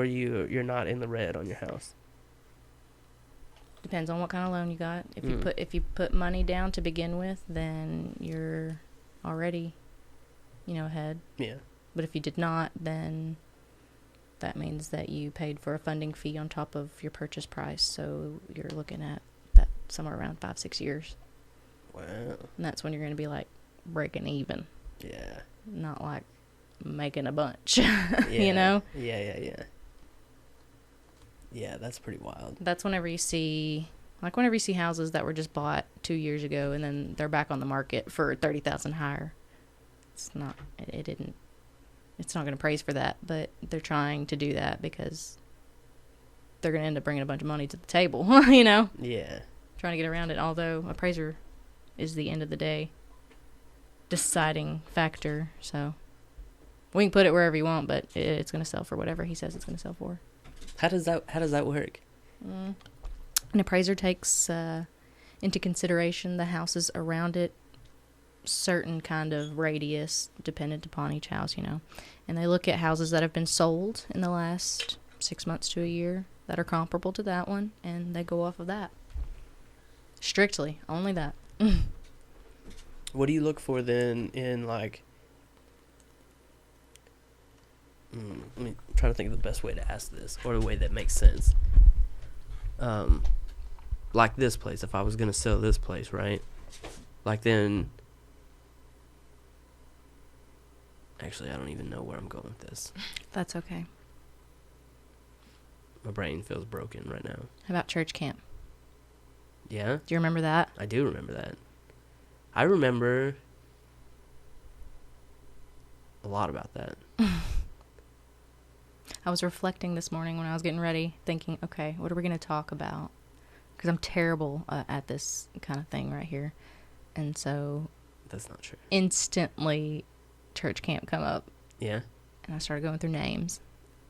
you're not in the red on your house? Depends on what kind of loan you got. If you put money down to begin with, then you're already, ahead. Yeah. But if you did not, then that means that you paid for a funding fee on top of your purchase price. So you're looking at that somewhere around 5-6 years. Wow. And that's when you're going to be breaking even. Yeah. Not making a bunch. Yeah. Yeah. Yeah, that's pretty wild. That's whenever you see houses that were just bought 2 years ago and then they're back on the market for $30,000 higher. It's not going to praise for that, but they're trying to do that because they're going to end up bringing a bunch of money to the table, Yeah. Trying to get around it, although appraiser is the end of the day deciding factor, so we can put it wherever you want, but it's going to sell for whatever he says it's going to sell for. How does that work? An appraiser takes into consideration the houses around it, certain kind of radius dependent upon each house, and they look at houses that have been sold in the last 6 months to a year that are comparable to that one, and they go off of that. Strictly, only that. What do you look for then in let me try to think of the best way to ask this, or a way that makes sense. Like this place, if I was going to sell this place, right? Then... Actually, I don't even know where I'm going with this. That's okay. My brain feels broken right now. How about church camp? Yeah? Do you remember that? I do remember that. I remember a lot about that. I was reflecting this morning when I was getting ready, thinking, okay, what are we going to talk about? Because I'm terrible at this kind of thing right here. And so... That's not true. Instantly, church camp come up. Yeah? And I started going through names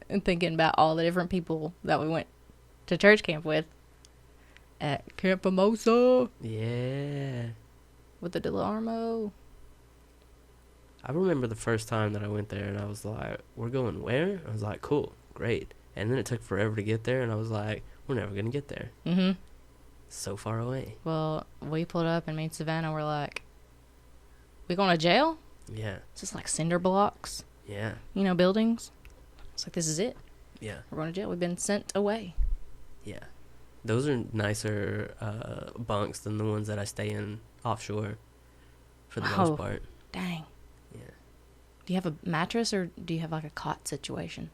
and thinking about all the different people that we went to church camp with at Camp Mimosa. Yeah. With the DeLarmo. I remember the first time that I went there and I was like, we're going where? I was like, cool, great. And then it took forever to get there, and I was like, we're never going to get there. Mm-hmm. So far away. Well, we pulled up, and me and Savannah were like, we going to jail? Yeah. It's just like cinder blocks, Yeah. you know, buildings. It's like, this is it. Yeah. We're going to jail. We've been sent away. Yeah. Those are nicer bunks than the ones that I stay in offshore for the most part. Dang. Yeah. Do you have a mattress, or do you have like a cot situation?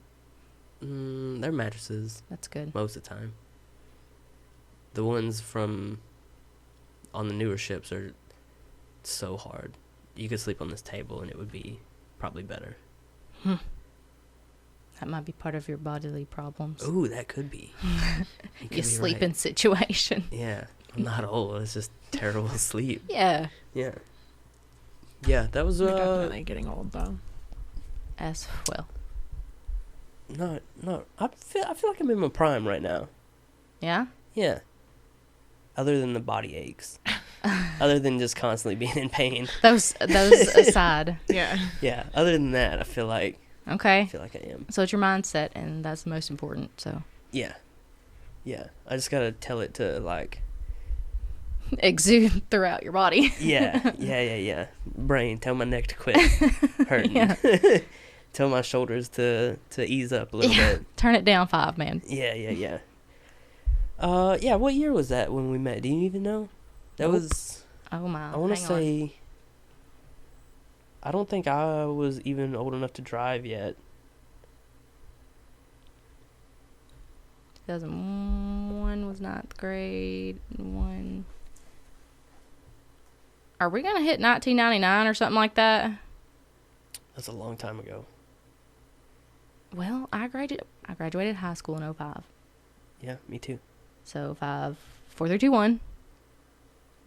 They're mattresses That's good. most of the time. The ones from on the newer ships are so hard. You could sleep on this table and it would be probably better. That might be part of your bodily problems. Ooh, that could be. Your sleeping situation. Yeah. I'm not old. It's just terrible sleep. Yeah. Yeah. Yeah, that was You're definitely getting old, though. As well. No. I feel like I'm in my prime right now. Yeah? Yeah. Other than the body aches. Other than just constantly being in pain. Those aside. Yeah. Yeah. Other than that, I feel like Okay. I am. So it's your mindset, and that's the most important, so. Yeah. Yeah. I just gotta tell it to like Exude throughout your body. Yeah. Brain, tell my neck to quit hurting. Yeah. Tell my shoulders to ease up a little bit. Turn it down 5, man. Yeah. Yeah, what year was that when we met? Do you even know? That Nope. was, Oh, my. I want to Hang on. say, I don't think I was even old enough to drive yet. 2001 was 9th grade. 1. Are we going to hit 1999 or something like that? That's a long time ago. Well, I graduated high school in 05. Yeah, me too. So 5, 4, 3, 2, 1. It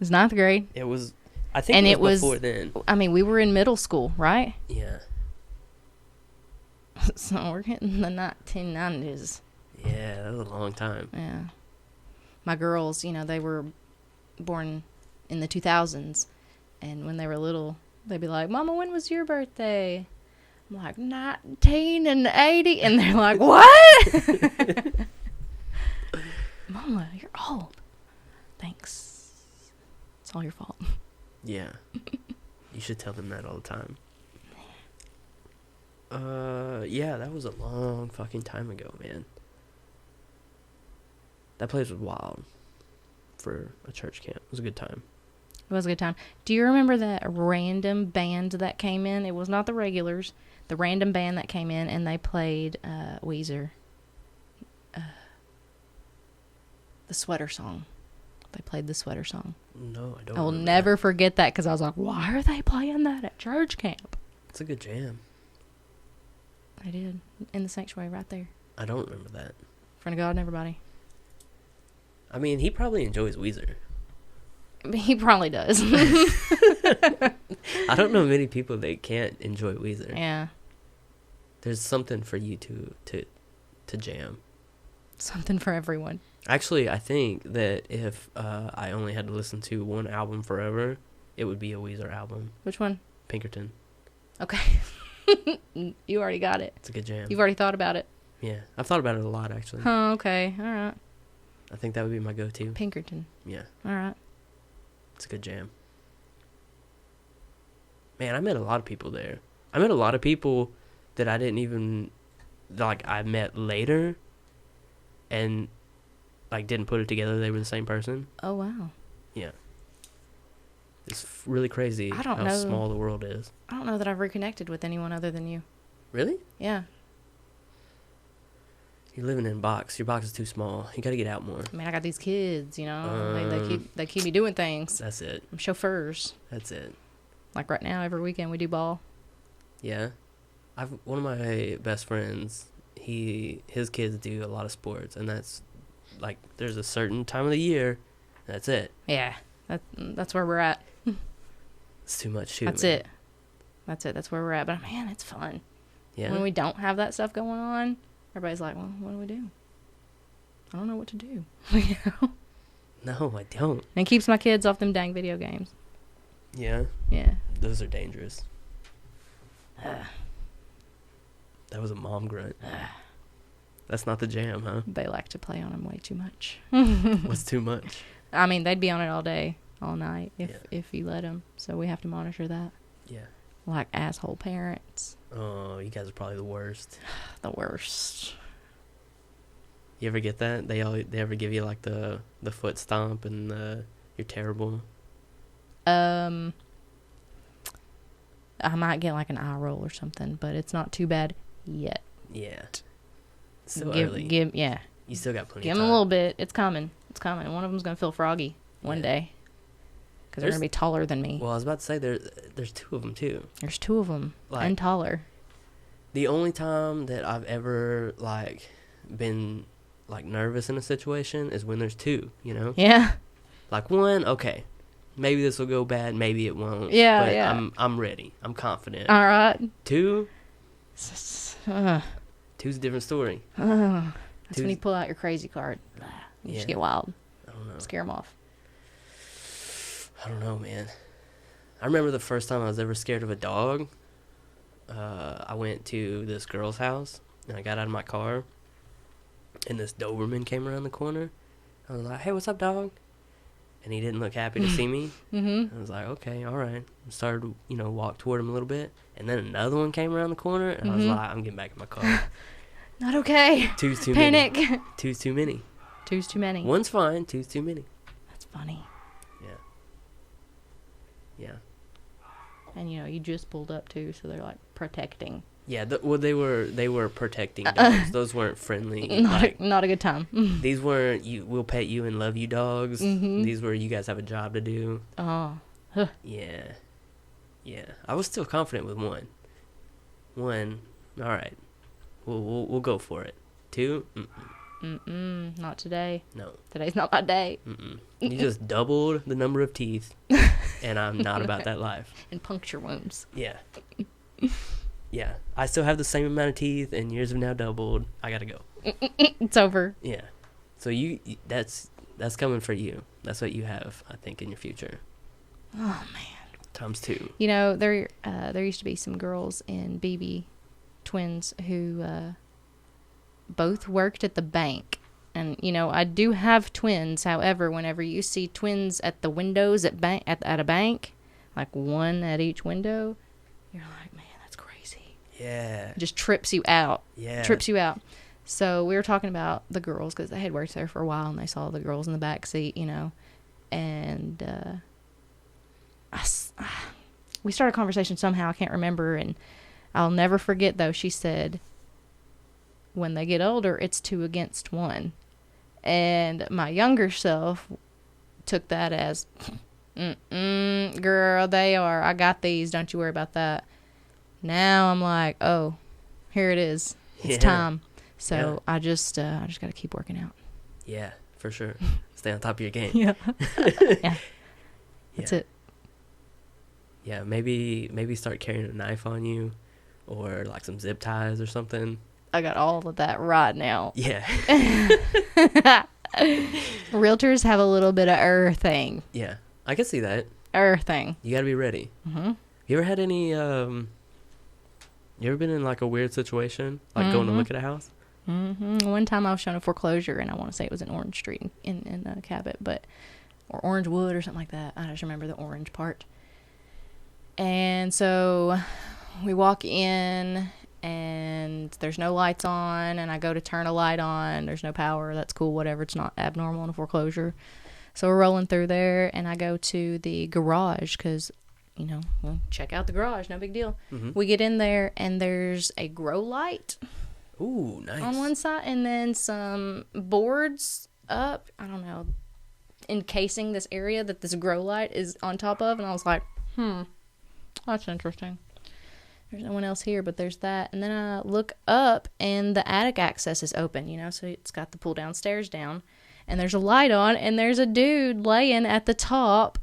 was 9th grade. It was, I think And it it was was- before then. I mean, we were in middle school, right? Yeah. So we're hitting the 1990s. Yeah, that was a long time. Yeah. My girls, you know, they were born in the 2000s. And when they were little, they'd be like, Mama, when was your birthday? I'm like, 1980. And they're like, what? Mama, you're old. Thanks. It's all your fault. Yeah. You should tell them that all the time. Yeah, that was a long fucking time ago, man. That place was wild for a church camp. It was a good time. It was a good time. Do you remember that random band that came in? It was not the regulars. The random band that came in, and they played Weezer. The sweater song. They played the sweater song. No, I don't. I will remember never that. forget that, because I was like, why are they playing that at church camp? It's a good jam. They did. In the sanctuary right there. I don't remember that. In front of God and everybody. I mean, he probably enjoys Weezer. He probably does. I don't know many people that can't enjoy Weezer. Yeah. There's something for you to jam. Something for everyone. Actually, I think that if I only had to listen to one album forever, it would be a Weezer album. Which one? Pinkerton. Okay. You already got it. It's a good jam. You've already thought about it. Yeah, I've thought about it a lot, actually. Oh, okay. All right. I think that would be my go-to. Pinkerton. Yeah, All right. it's a good jam. Man, I met a lot of people there. I met a lot of people that I didn't even, like, I met later and, like, didn't put it together they were the same person. Oh, wow. Yeah. It's really crazy I don't how know. small the world is. I don't know that I've reconnected with anyone other than you. Really? Yeah. You're living in a box. Your box is too small. You got to get out more. I mean, I got these kids, you know. They keep me doing things. That's it. I'm chauffeurs. That's it. Like right now, every weekend we do ball. Yeah. One of my best friends, his kids do a lot of sports, and that's like there's a certain time of the year, and that's it. Yeah. That's where we're at. It's too much too. That's man. it. That's it. That's where we're at. But man, it's fun. Yeah. When we don't have that stuff going on, everybody's like, well, what do we do? I don't know what to do. You know? No, I don't. And it keeps my kids off them dang video games. Yeah. Yeah. Those are dangerous. That was a mom grunt. That's not the jam, huh? They like to play on them way too much. What's too much? I mean, they'd be on it all day, all night if you let them. So we have to monitor that. Yeah. Like asshole parents. Oh, you guys are probably the worst. The worst. You ever get that? They ever give you like the foot stomp and you're terrible? I might get like an eye roll or something, but it's not too bad yet. Yeah. Still early. Yeah. You still got plenty Give of them time. a little bit. It's coming. It's coming. One of them's going to feel froggy one day. Because they're going to be taller than me. Well, I was about to say, there's two of them, too. There's two of them. And taller. The only time that I've ever, like, been, like, nervous in a situation is when there's two, you know? Yeah. Like, one, okay. Maybe this will go bad. Maybe it won't. Yeah, but yeah. I'm ready. I'm confident. All right. Two? Two's a different story. That's when you pull out your crazy card. You just get wild. I don't know. Scare them off. I don't know, man. I remember the first time I was ever scared of a dog. I went to this girl's house, and I got out of my car, and this Doberman came around the corner. I was like, hey, what's up, dog? And he didn't look happy to see me. Mm-hmm. I was like, okay, all right. I started, walk toward him a little bit. And then another one came around the corner, and I was like, I'm getting back in my car. Not okay. Two's too Panic. many. Two's too many. Two's too many. One's fine. Two's too many. That's funny. Yeah. And you just pulled up too, so they're like protecting. Yeah. They were protecting dogs. Those weren't friendly. Not a good time. These weren't we'll pet you and love you dogs. Mm-hmm. These were you guys have a job to do. Oh. Yeah. I was still confident with one. One, all right. We'll go for it. Two, Not today. No. Today's not my day. You just doubled the number of teeth, and I'm not about that life. And puncture wounds. Yeah. Yeah. I still have the same amount of teeth, and yours have now doubled. I gotta go. It's over. Yeah. So that's coming for you. That's what you have, I think, in your future. Oh man. Times two. There used to be some girls in BB twins who both worked at the bank. And, I do have twins. However, whenever you see twins at the windows at a bank, like one at each window, you're like, man, that's crazy. Yeah. It just trips you out. Yeah. Trips you out. So we were talking about the girls because they had worked there for a while and they saw the girls in the back seat, and we started a conversation somehow. I can't remember. And I'll never forget, though, she said, when they get older, it's 2 against 1. And my younger self took that as, girl, they are. I got these. Don't you worry about that. Now I'm like, oh, here it is. It's time. So I just got to keep working out. Yeah, for sure. Stay on top of your game. Yeah. Yeah. That's it. Yeah, maybe start carrying a knife on you, or like some zip ties or something. I got all of that right now. Yeah. Realtors have a little bit of thing. Yeah, I can see that. Thing. You gotta be ready. Mm-hmm. You ever had any? You ever been in like a weird situation, like going to look at a house? Mm-hmm. One time I was shown a foreclosure, and I want to say it was in Orange Street in Cabot, or Orangewood or something like that. I just remember the orange part. And so we walk in, and there's no lights on, and I go to turn a light on. There's no power. That's cool, whatever. It's not abnormal in a foreclosure. So we're rolling through there, and I go to the garage because, we'll check out the garage. No big deal. Mm-hmm. We get in there, and there's a grow light. Ooh, nice. On one side, and then some boards up, I don't know, encasing this area that this grow light is on top of. And I was like, that's interesting. There's no one else here, but there's that. And then I look up, and the attic access is open, so it's got the pull down stairs down. And there's a light on, and there's a dude laying at the top.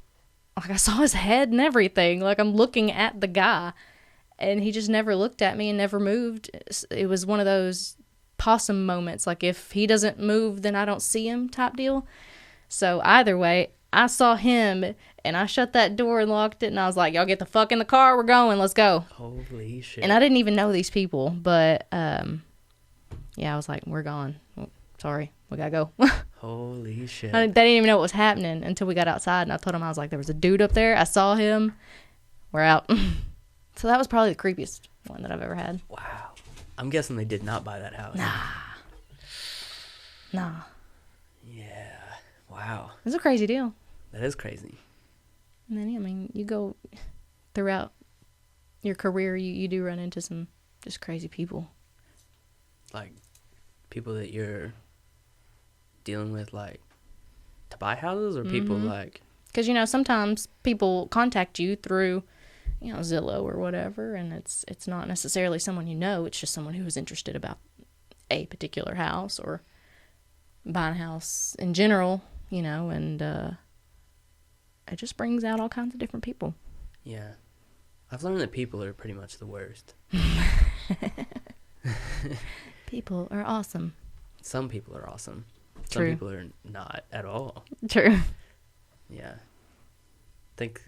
Like, I saw his head and everything. Like, I'm looking at the guy. And he just never looked at me and never moved. It was one of those possum moments. Like, if he doesn't move, then I don't see him type deal. So either way, I saw him, and I shut that door and locked it, and I was like, y'all get the fuck in the car. We're going. Let's go. Holy shit. And I didn't even know these people, but Yeah, I was like, we're gone. Oh, sorry, we gotta go. Holy shit. They didn't even know what was happening until we got outside, and I told them, I was like, there was a dude up there. I saw him. We're out. So that was probably the creepiest one that I've ever had. Wow. I'm guessing they did not buy that house. Nah. Yeah. Wow. It's a crazy deal. That is crazy. And then, I mean, you go throughout your career, you do run into some just crazy people. Like, people that you're dealing with, like, to buy houses, or people like... Because, sometimes people contact you through, Zillow or whatever, and it's not necessarily someone you know. It's just someone who is interested about a particular house or buying a house in general, and it just brings out all kinds of different people. Yeah. I've learned that people are pretty much the worst. People are awesome. Some people are awesome. True. Some people are not at all. True. Yeah. I think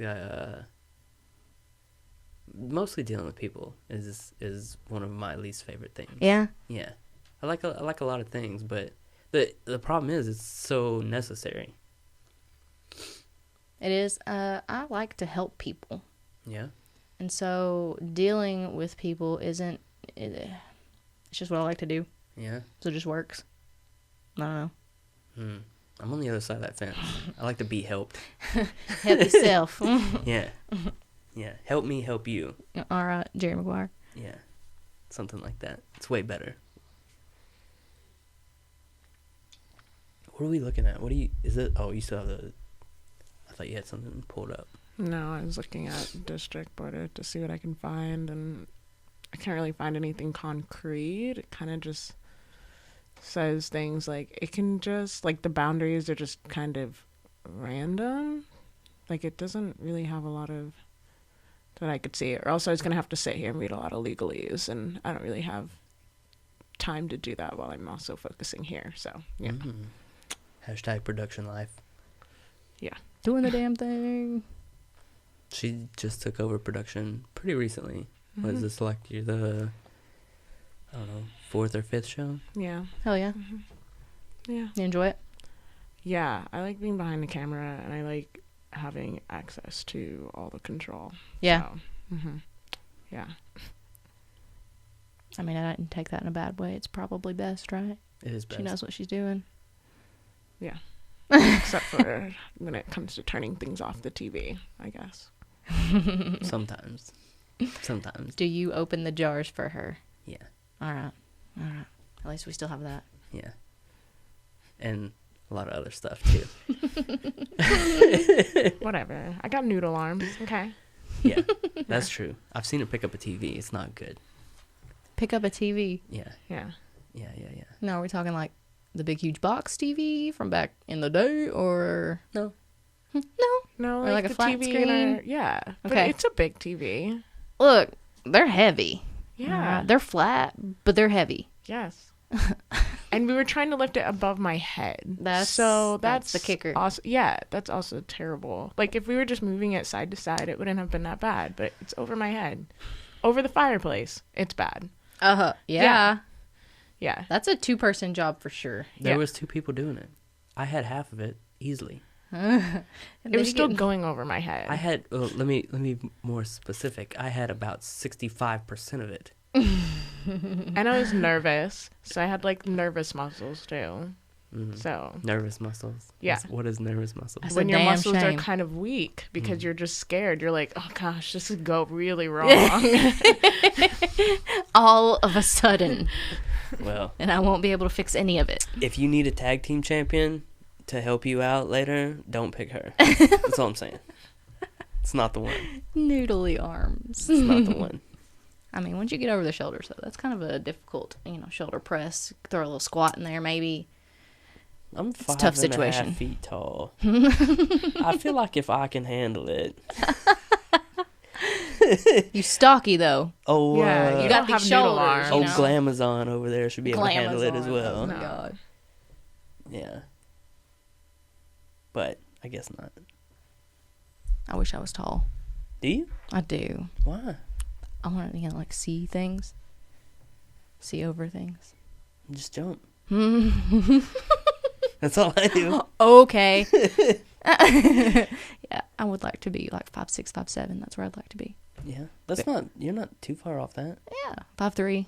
mostly dealing with people is one of my least favorite things. Yeah. Yeah. I like a lot of things, but the problem is it's so necessary. It is. I like to help people. Yeah. And so dealing with people it's just what I like to do. Yeah. So it just works. I don't know. I'm on the other side of that fence. I like to be helped. Help yourself. Yeah. Yeah. Help me help you. All right, Jerry Maguire. Yeah. Something like that. It's way better. What are we looking at? Is it? Oh, you still have I thought you had something pulled up. No, I was looking at district border to see what I can find, and I can't really find anything concrete. It kind of just says things like it can just, like, the boundaries are just kind of random. Like, it doesn't really have a lot of that I could see. Or else I was going to have to sit here and read a lot of legalese, and I don't really have time to do that while I'm also focusing here. So, yeah. Hashtag production life. Yeah. Doing the damn thing. She just took over production pretty recently. Was this like the, I don't know, 4th or 5th show? Yeah. Hell yeah. Yeah. You enjoy it? Yeah. I like being behind the camera, and I like having access to all the control. Yeah. So, yeah. I mean, I didn't take that in a bad way. It's probably best, right? It is best. She knows what she's doing. Yeah. Except for when it comes to turning things off the TV, I guess. Sometimes. Sometimes. Do you open the jars for her? Yeah. All right. At least we still have that. Yeah. And a lot of other stuff, too. Whatever. I got noodle arms. Okay. Yeah, that's true. I've seen her pick up a TV. It's not good. Pick up a TV? Yeah. Yeah. Yeah. No, are we talking like the big, huge box TV from back in the day, or... No. No, Or like a the flat TV screen? yeah. But Okay. it's a big TV. Look, they're heavy. Yeah. They're flat, but they're heavy. Yes. And we were trying to lift it above my head. That's the kicker. Also, yeah, that's also terrible. Like, if we were just moving it side to side, it wouldn't have been that bad. But it's over my head. Over the fireplace. It's bad. Yeah. Yeah. That's a 2-person job for sure. There was 2 people doing it. I had half of it easily. It was still going over my head. I had, let me be more specific. I had about 65% of it. And I was nervous. So I had, like, nervous muscles, too. So. Nervous muscles. Yeah. What is nervous muscles? That's When a your damn muscles shame. are kind of weak because you're just scared. You're like, oh, gosh, this could go really wrong. All of a sudden. Well. And I won't be able to fix any of it. If you need a tag team champion to help you out later, don't pick her. That's all I'm saying. It's not the one. Noodly arms. It's not the one. I mean, once you get over the shoulders, though, that's kind of a difficult, shoulder press. Throw a little squat in there, maybe. I'm It's a tough situation. 5.5 feet tall. I feel like if I can handle it. You stocky, though. Oh, Yeah, You you got don't these have noodle shoulders, arms. you oh, know? Glamazon over there should be able to handle it as Glamazon. well. Oh, my No. God. Yeah. But I guess not. I wish I was tall. Do you? I do. Why? I want to, like, see things. See over things. Just jump. Hmm. That's all I do. Okay. Yeah, I would like to be like 5'6", 5'7". That's where I'd like to be. Yeah, that's not. You're not too far off that. Yeah, 5'3".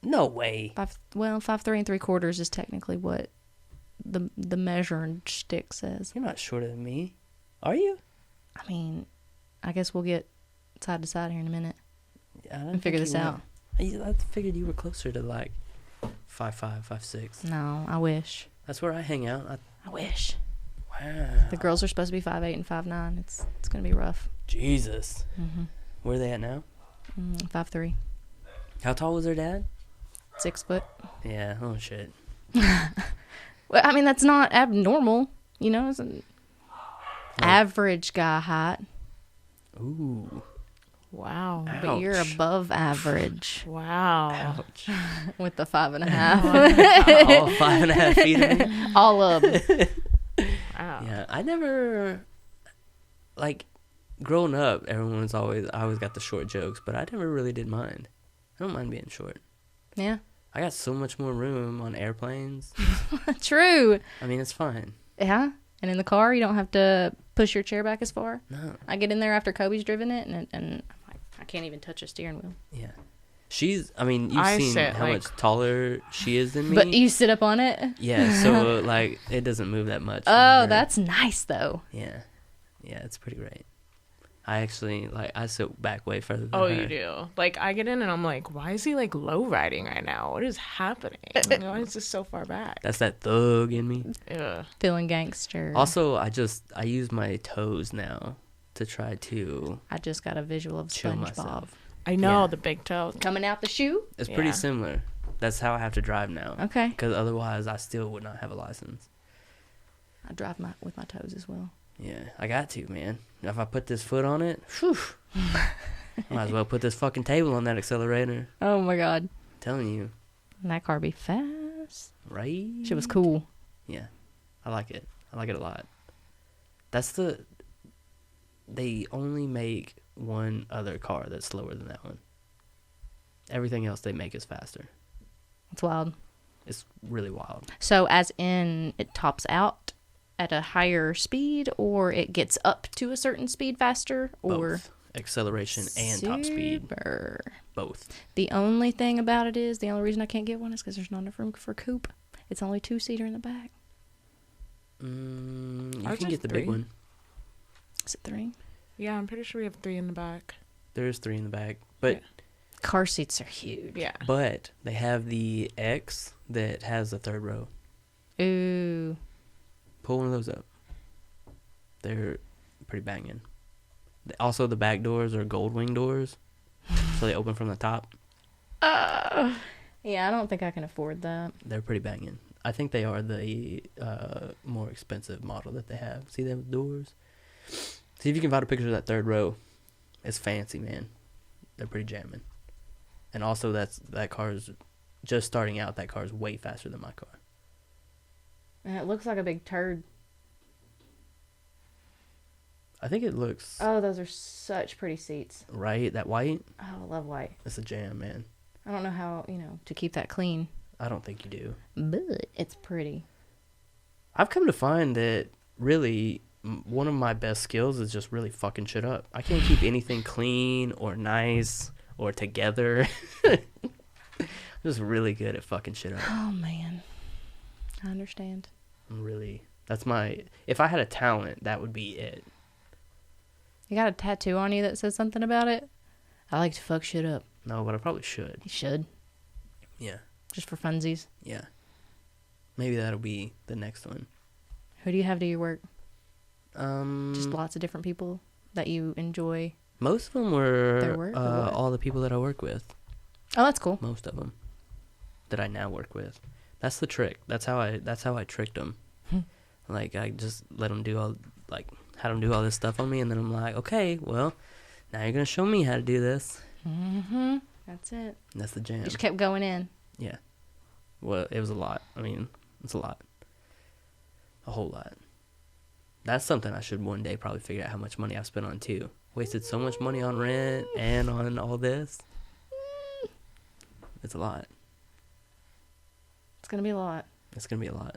No way. 5'3" and 3/4 is technically what the measuring stick says. You're not shorter than me, are you? I mean, I guess we'll get side to side here in a minute I don't and figure think this you out. were. I figured you were closer to like 5'5", 5'6". No, I wish. That's where I hang out. I wish. Wow. The girls are supposed to be 5'8" and 5'9". It's gonna be rough. Jesus. Mm-hmm. Where are they at now? 5'3". How tall was their dad? 6 foot. Yeah. Oh shit. Well, I mean, that's not abnormal. You know, it's an average guy height. Ooh. Wow. But you're Ouch. above average Wow. Ouch. with the 5.5. All 5.5 feet of me. All of them. Wow. Yeah. I never, like, growing up, I always got the short jokes, but I never really did mind. I don't mind being short. Yeah. I got so much more room on airplanes. True. I mean, it's fine. Yeah. And in the car, you don't have to push your chair back as far. No. I get in there after Kobe's driven it, and I'm like, I can't even touch a steering wheel. Yeah. You've I seen sit, how like- much taller she is than me. But you sit up on it? Yeah, so, like, it doesn't move that much. Oh, Right. that's nice, though. Yeah. Yeah, it's pretty great. I actually, like, I sit back way further than Oh, her. you do. Like, I get in and I'm like, why is he, like, low riding right now? What is happening? Why is this so far back? That's that thug in me. Ugh. Feeling gangster. Also, I use my toes now to try to I just got a visual of chill SpongeBob. myself. I know, Yeah. the big toe. Coming out the shoe? It's pretty Yeah. similar. That's how I have to drive now. Okay. Because otherwise, I still would not have a license. I drive with my toes as well. Yeah, I got to, man. If I put this foot on it, whew, might as well put this fucking table on that accelerator. Oh, my God. Telling you, And that car be fast. right? She was cool. Yeah, I like it. I like it a lot. They only make one other car that's slower than that one. Everything else they make is faster. It's wild. It's really wild. So, as in, it tops out at a higher speed, or it gets up to a certain speed faster, or Both. Acceleration and top speed. Super. Both. The only thing about it is, the only reason I can't get one is because there's not enough room for coupe. It's only 2-seater in the back. You Ours can is get the big 3. one. Is it 3? Yeah, I'm pretty sure we have 3 in the back. There's 3 in the back. But Yeah. Car seats are huge. Yeah. But they have the X that has the third row. Ooh. Pull one of those up. They're pretty banging. Also, the back doors are gold wing doors, so they open from the top. Yeah, I don't think I can afford that. They're pretty banging. I think they are the more expensive model that they have. See them doors? See if you can find a picture of that third row. It's fancy, man. They're pretty jamming. And also, that car's just starting out. That car's way faster than my car. And it looks like a big turd. I think it looks Oh, those are such pretty seats. right. That white, Oh, I love white. it's a jam, man. I don't know how, to keep that clean. I don't think you do. But it's pretty. I've come to find that really one of my best skills is just really fucking shit up. I can't keep anything clean or nice or together. I'm just really good at fucking shit up. Oh, man. I understand. If I had a talent, that would be it. You got a tattoo on you that says something about it? I like to fuck shit up. No, but I probably should. You should. Yeah. Just for funsies. Yeah. Maybe that'll be the next one. Who do you have do your work? Mm. Just lots of different people that you enjoy. Most of them Their were work or what? all the people that I work with. Oh, that's cool. Most of them that I now work with. That's the trick. That's how I tricked them. Like, I just let them had them do all this stuff on me, and then I'm like, okay, well, now you're gonna show me how to do this. Mm-hmm. That's it. And that's the jam. You just kept going in. Yeah. Well, it was a lot. I mean, it's a lot. A whole lot. That's something I should one day probably figure out how much money I've spent on too. Wasted so much money on rent and on all this. It's a lot. going to be a lot. It's going to be a lot.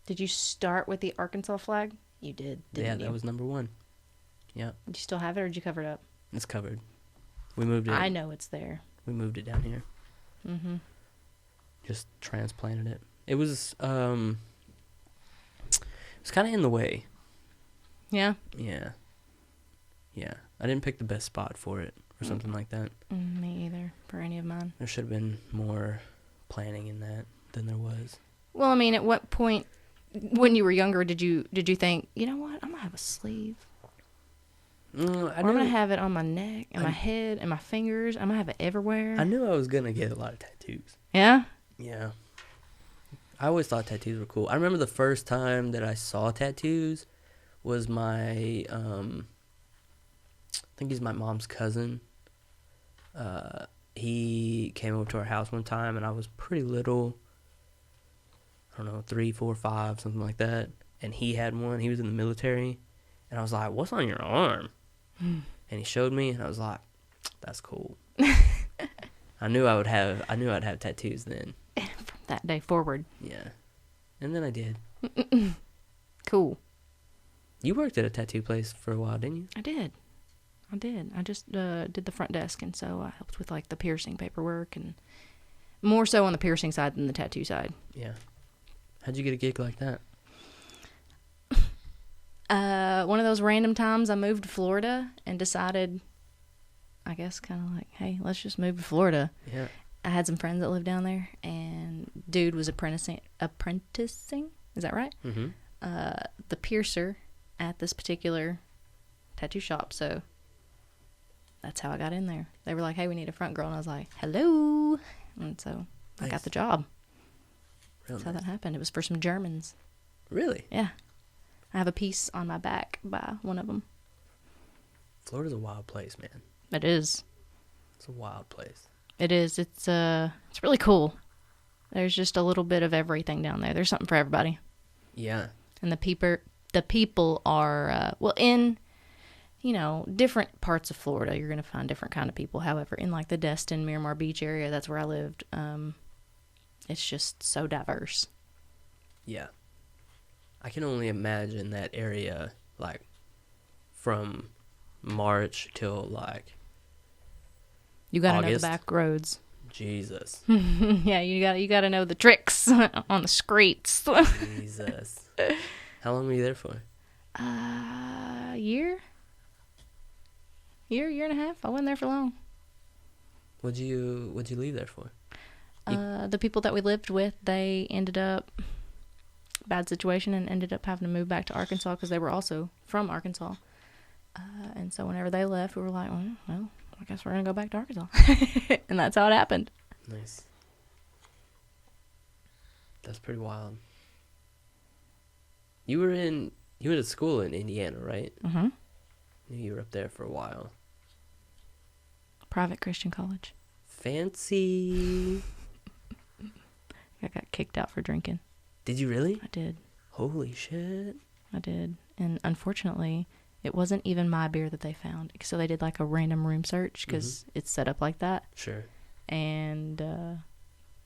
Did you start with the Arkansas flag? You did, didn't you? That was number 1. Yeah. Do you still have it, or did you cover it up? It's covered. We moved it. I know it's there. We moved it down here. Mm-hmm. Just transplanted it. It was kind of in the way. Yeah? Yeah. Yeah. I didn't pick the best spot for it or something like that. Me either, for any of mine. There should have been more planning in that than there was. Well, I mean, at what point, when you were younger, did you think, you know what, I'm going to have a sleeve? I'm going to have it on my neck and my head and my fingers. I'm going to have it everywhere. I knew I was going to get a lot of tattoos. Yeah? Yeah. I always thought tattoos were cool. I remember the first time that I saw tattoos was my, I think he's my mom's cousin. He came over to our house one time, and I was pretty little. I don't know, 3, 4, 5, something like that. And he had one. He was in the military. And I was like, what's on your arm? And he showed me, and I was like, that's cool. I knew I'd have tattoos then. From that day forward. Yeah. And then I did. Cool. You worked at a tattoo place for a while, didn't you? I did. I just did the front desk, and so I helped with, like, the piercing paperwork, and more so on the piercing side than the tattoo side. Yeah. How'd you get a gig like that? One of those random times I moved to Florida and decided, I guess, kind of like, hey, let's just move to Florida. Yeah. I had some friends that lived down there, and dude was apprenticing. Is that right? Mm-hmm. The piercer at this particular tattoo shop, so that's how I got in there. They were like, hey, we need a front girl, and I was like, hello, and so I got the job. That's how that happened. It was for some Germans. Really? Yeah. I have a piece on my back by one of them. Florida's a wild place, man. It is. It's a wild place. It is. It's really cool. There's just a little bit of everything down there. There's something for everybody. Yeah. And the people are in, different parts of Florida, you're going to find different kind of people. However, in like the Destin, Miramar Beach area, that's where I lived. It's just so diverse. Yeah. I can only imagine that area, like, from March till, like, you got to know the August. back roads. Jesus. Yeah, you got to know the tricks on the streets. Jesus. How long were you there for? Year and a half. I wasn't there for long. What'd you leave there for? The people that we lived with, they ended up bad situation and ended up having to move back to Arkansas because they were also from Arkansas. And so whenever they left, we were like, well, I guess we're going to go back to Arkansas. And that's how it happened. Nice. That's pretty wild. You went to school in Indiana, right? Mm-hmm. You were up there for a while. Private Christian college. Fancy. I got kicked out for drinking. Did you really? I did. Holy shit. I did. And unfortunately, it wasn't even my beer that they found. So they did like a random room search because it's set up like that. Sure. And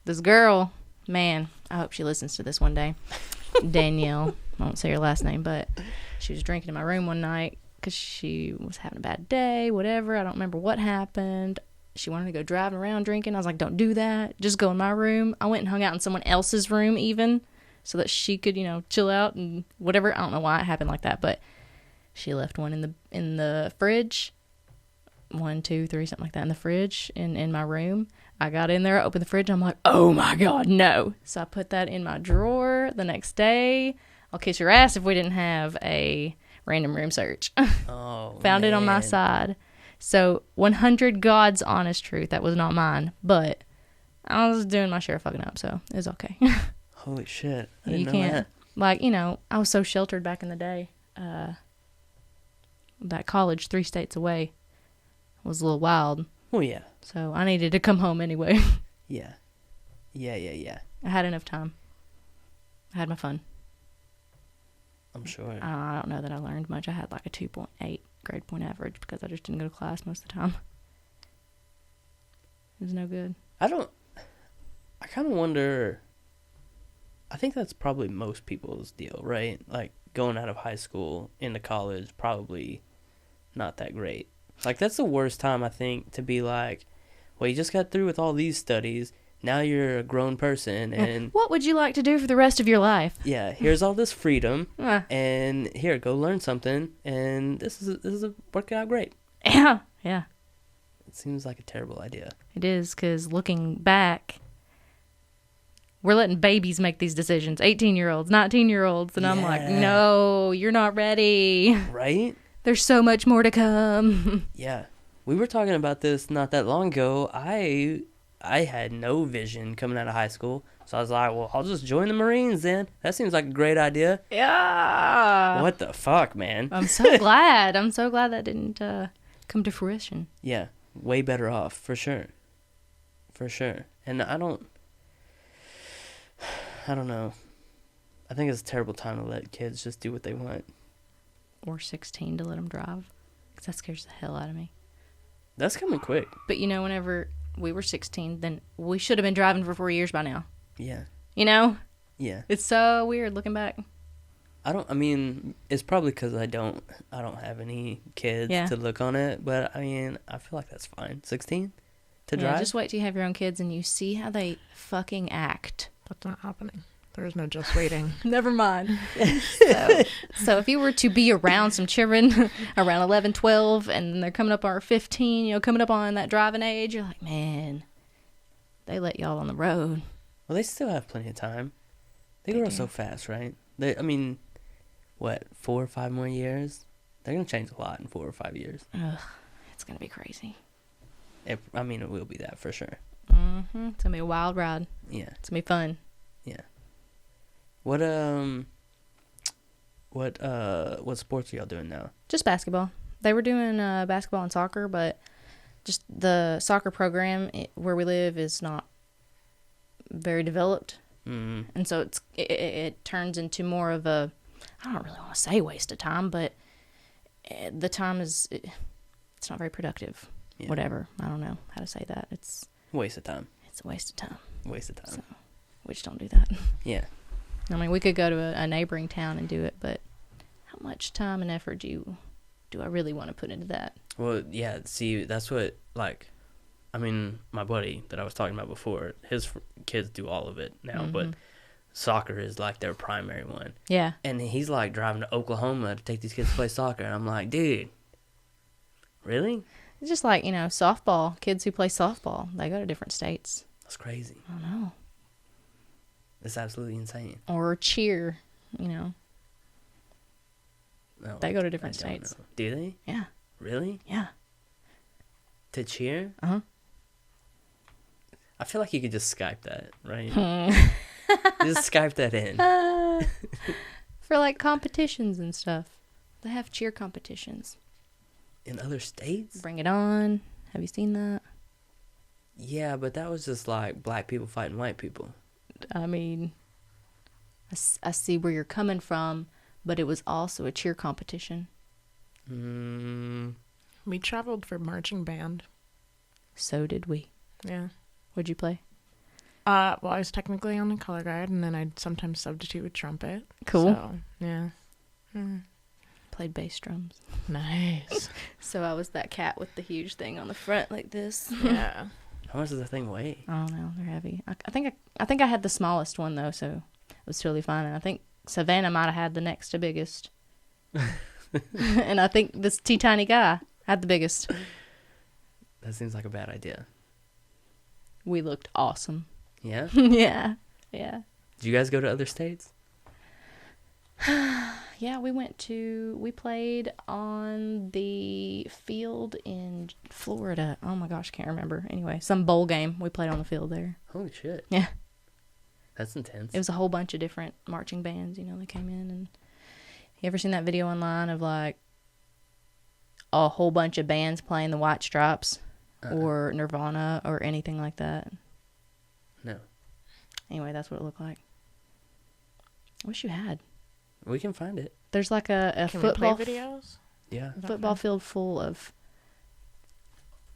this girl, man, I hope she listens to this one day. Danielle, I won't say her last name, but she was drinking in my room one night because she was having a bad day, whatever. I don't remember what happened. She wanted to go driving around drinking. I was like, don't do that. Just go in my room. I went and hung out in someone else's room even so that she could, chill out and whatever. I don't know why it happened like that, but she left one in the fridge. 1, 2, 3, something like that in the fridge in my room. I got in there, opened the fridge. I'm like, oh my God, no. So I put that in my drawer the next day. I'll kiss your ass if we didn't have a random room search. Oh, Found it on my side. So 100 God's honest truth. That was not mine, but I was doing my share of fucking up, so it was okay. Holy shit. I didn't know that. Like, I was so sheltered back in the day. That college 3 states away was a little wild. Oh, yeah. So I needed to come home anyway. Yeah. Yeah. I had enough time. I had my fun. I'm sure. I don't know that I learned much. I had like a 2.8 grade point average because I just didn't go to class most of the time. It was no good. I kind of wonder. I think that's probably most people's deal, right? Like, going out of high school into college, probably not that great. Like, that's the worst time, I think, to be like, well, you just got through with all these studies. Now you're a grown person, and what would you like to do for the rest of your life? yeah, here's all this freedom, and here, go learn something, and this is working out great. Yeah. It seems like a terrible idea. It is, because looking back, we're letting babies make these decisions. 18-year-olds, 19-year-olds, and I'm like, no, you're not ready. Right? There's so much more to come. Yeah. We were talking about this not that long ago. I had no vision coming out of high school. So I was like, well, I'll just join the Marines then. That seems like a great idea. Yeah. What the fuck, man? I'm so glad. I'm so glad that didn't come to fruition. Yeah. Way better off, for sure. For sure. And I don't know. I think it's a terrible time to let kids just do what they want. Or 16 to let them drive. Because that scares the hell out of me. That's coming quick. But, whenever we were 16, then we should have been driving for 4 years by now. Yeah. Yeah. It's so weird looking back. It's probably because I don't have any kids to look on it. But, I feel like that's fine. 16 to drive? Just wait till you have your own kids and you see how they fucking act. That's not happening. There's no just waiting. Never mind. So if you were to be around some children around 11, 12, and they're coming up on 15, coming up on that driving age, you're like, man, they let y'all on the road. Well, they still have plenty of time. They grow so fast, right? 4 or 5 more years? They're going to change a lot in 4 or 5 years. Ugh, it's going to be crazy. It will be that for sure. Mm-hmm. It's going to be a wild ride. Yeah. It's going to be fun. Yeah. What sports are y'all doing now? Just basketball. They were doing basketball and soccer, but just the soccer program where we live is not very developed. Mm-hmm. And so it turns into more of a, I don't really want to say waste of time, but the time it's not very productive. Yeah. Whatever. I don't know how to say that. It's waste of time. It's a waste of time. Waste of time. So we just don't do that. Yeah. We could go to a neighboring town and do it, but how much time and effort do I really want to put into that? Well, yeah, see, that's what, my buddy that I was talking about before, his kids do all of it now, but soccer is, their primary one. Yeah. And he's, driving to Oklahoma to take these kids to play soccer, and I'm like, dude, really? It's just softball, kids who play softball, they go to different states. That's crazy. I don't know. It's absolutely insane. Or cheer, No, they go to different states. Know. Do they? Yeah. Really? Yeah. To cheer? Uh-huh. I feel like you could just Skype that, right? Just Skype that in. For competitions and stuff. They have cheer competitions. In other states? Bring It On. Have you seen that? Yeah, but that was just black people fighting white people. I see where you're coming from, but it was also a cheer competition. We traveled for marching band. So did we. Yeah. What'd you play? I was technically on the color guard, and then I'd sometimes substitute with trumpet. Cool. So, yeah. Played bass drums. Nice. So I was that cat with the huge thing on the front like this. Yeah. How much does the thing weigh? I don't know. They're heavy. I think I had the smallest one though, so it was totally fine. And I think Savannah might have had the next to biggest. And I think this teeny guy had the biggest. That seems like a bad idea. We looked awesome. Yeah? Yeah. Did you guys go to other states? Yeah, we played on the field in Florida. Oh my gosh, can't remember. Anyway, some bowl game. We played on the field there. Holy shit. Yeah. That's intense. It was a whole bunch of different marching bands, they came in. And you ever seen that video online of a whole bunch of bands playing the White Stripes or Nirvana or anything like that? No. Anyway, that's what it looked like. I wish you had. We can find it. There's a Can football we play videos? Yeah. Football field full of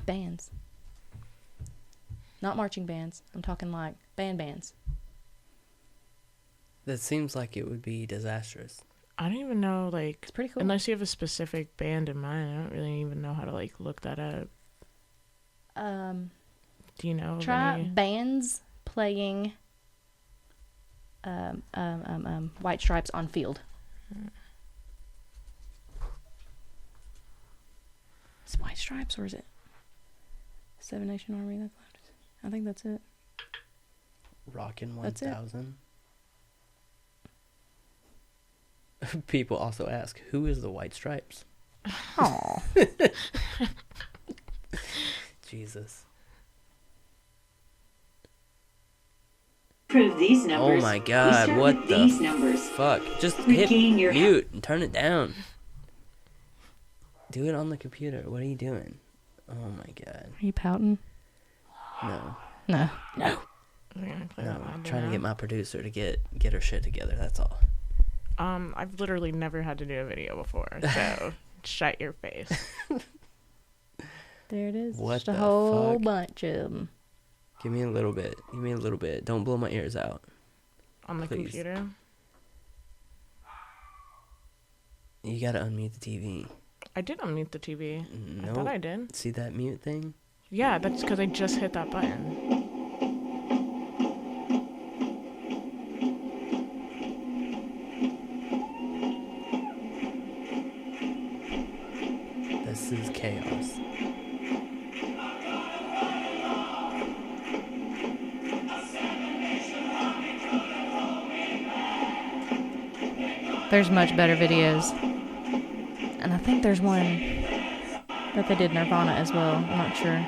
bands. Not marching bands. I'm talking like bands. That seems like it would be disastrous. I don't even know, like, It's pretty cool. unless you have a specific band in mind. I don't really even know how to, like, look that up. Do you know? Try bands playing White Stripes on field. Is it White Stripes or is it Seven Nation Army? That's left. I think that's it. Rockin' That's it. 1000. People also ask, who is the White Stripes? Oh. Jesus. Prove these numbers. Oh my God, what the fuck? Just hit Regain your mute and turn it down. Do it on the computer. What are you doing? Oh my God. Are you pouting? No. No. No. I'm trying to get my producer to get her shit together. That's all. I've literally never had to do a video before, so shut your face. There it is. What Just a the whole fuck? bunch of them. Give me a little bit. Give me a little bit. Don't blow my ears out. On the Please. computer. You gotta unmute the TV. I did unmute the TV. No. I thought I did. See that mute thing? Yeah, that's because I just hit that button. This is chaos. There's much better videos. And I think there's one that they did Nirvana as well. I'm not sure.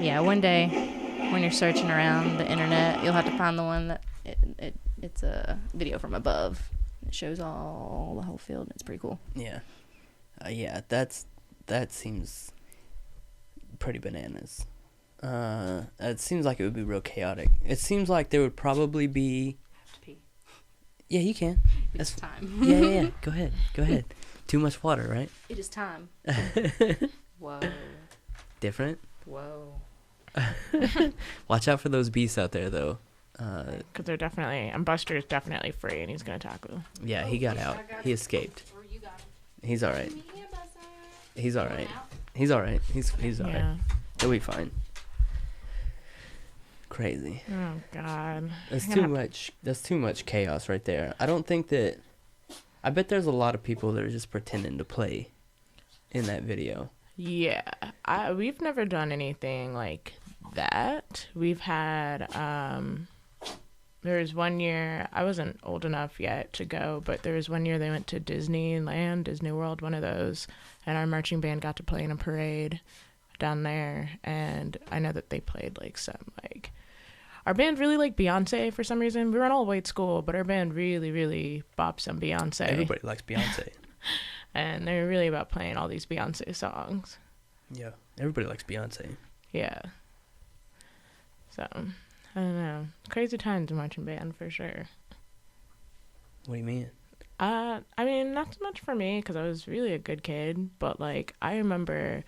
Yeah, one day when you're searching around the internet, you'll have to find the one that it's a video from above. It shows all the whole field. It's pretty cool. Yeah. Yeah, that seems pretty bananas. It seems like it would be real chaotic. It seems like there would probably be... I have to pee. Yeah, you can. It's time. Yeah. Go ahead. Too much water, right? It is time. Whoa. Different? Whoa. Watch out for those beasts out there, though. Because they're definitely... And Buster's definitely free, and he's going to tackle. Yeah, he got out. He escaped. He's alright. He's alright. He's alright. He's alright. Yeah. He'll be fine. Crazy. Oh, God. That's I'm too gonna- much. That's too much chaos right there. I don't think that... I bet there's a lot of people that are just pretending to play in that video. Yeah. We've never done anything like that. We've had... There was one year, I wasn't old enough yet to go, but there was one year they went to Disneyland, Disney World, one of those, and our marching band got to play in a parade down there, and I know that they played like some, like, our band really liked Beyonce for some reason. We were an all-white school, but our band really, really bopped some Beyonce. Everybody likes Beyonce. And they were really about playing all these Beyonce songs. Yeah, everybody likes Beyonce. Yeah. So... I don't know. Crazy times in marching band for sure. What do you mean? I mean, not so much for me because I was really a good kid, but like I remember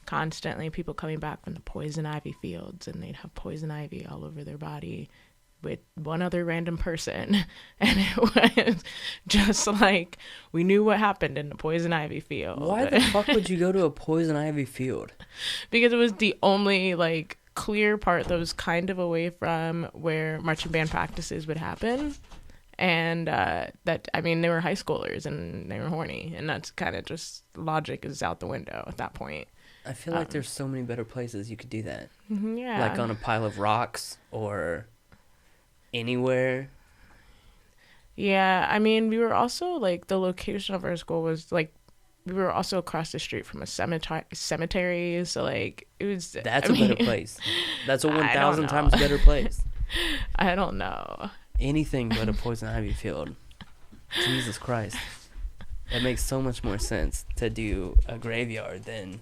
constantly people coming back from the poison ivy fields and they'd have poison ivy all over their body with one other random person, and it was just like we knew what happened in the poison ivy field. Why the fuck would you go to a poison ivy field? Because it was the only like clear part that was kind of away from where marching band practices would happen, and that I mean they were high schoolers and they were horny, and that's kind of just logic is out the window at that point. I feel like there's so many better places you could do that. Yeah, Like on a pile of rocks or anywhere. Yeah, I mean we were also like the location of our school was like we were also across the street from a cemetery, so like it was. That's a better place. That's a I don't 1,000 know. times better place. I don't know. Anything but a poison ivy field. Jesus Christ. It makes so much more sense to do a graveyard than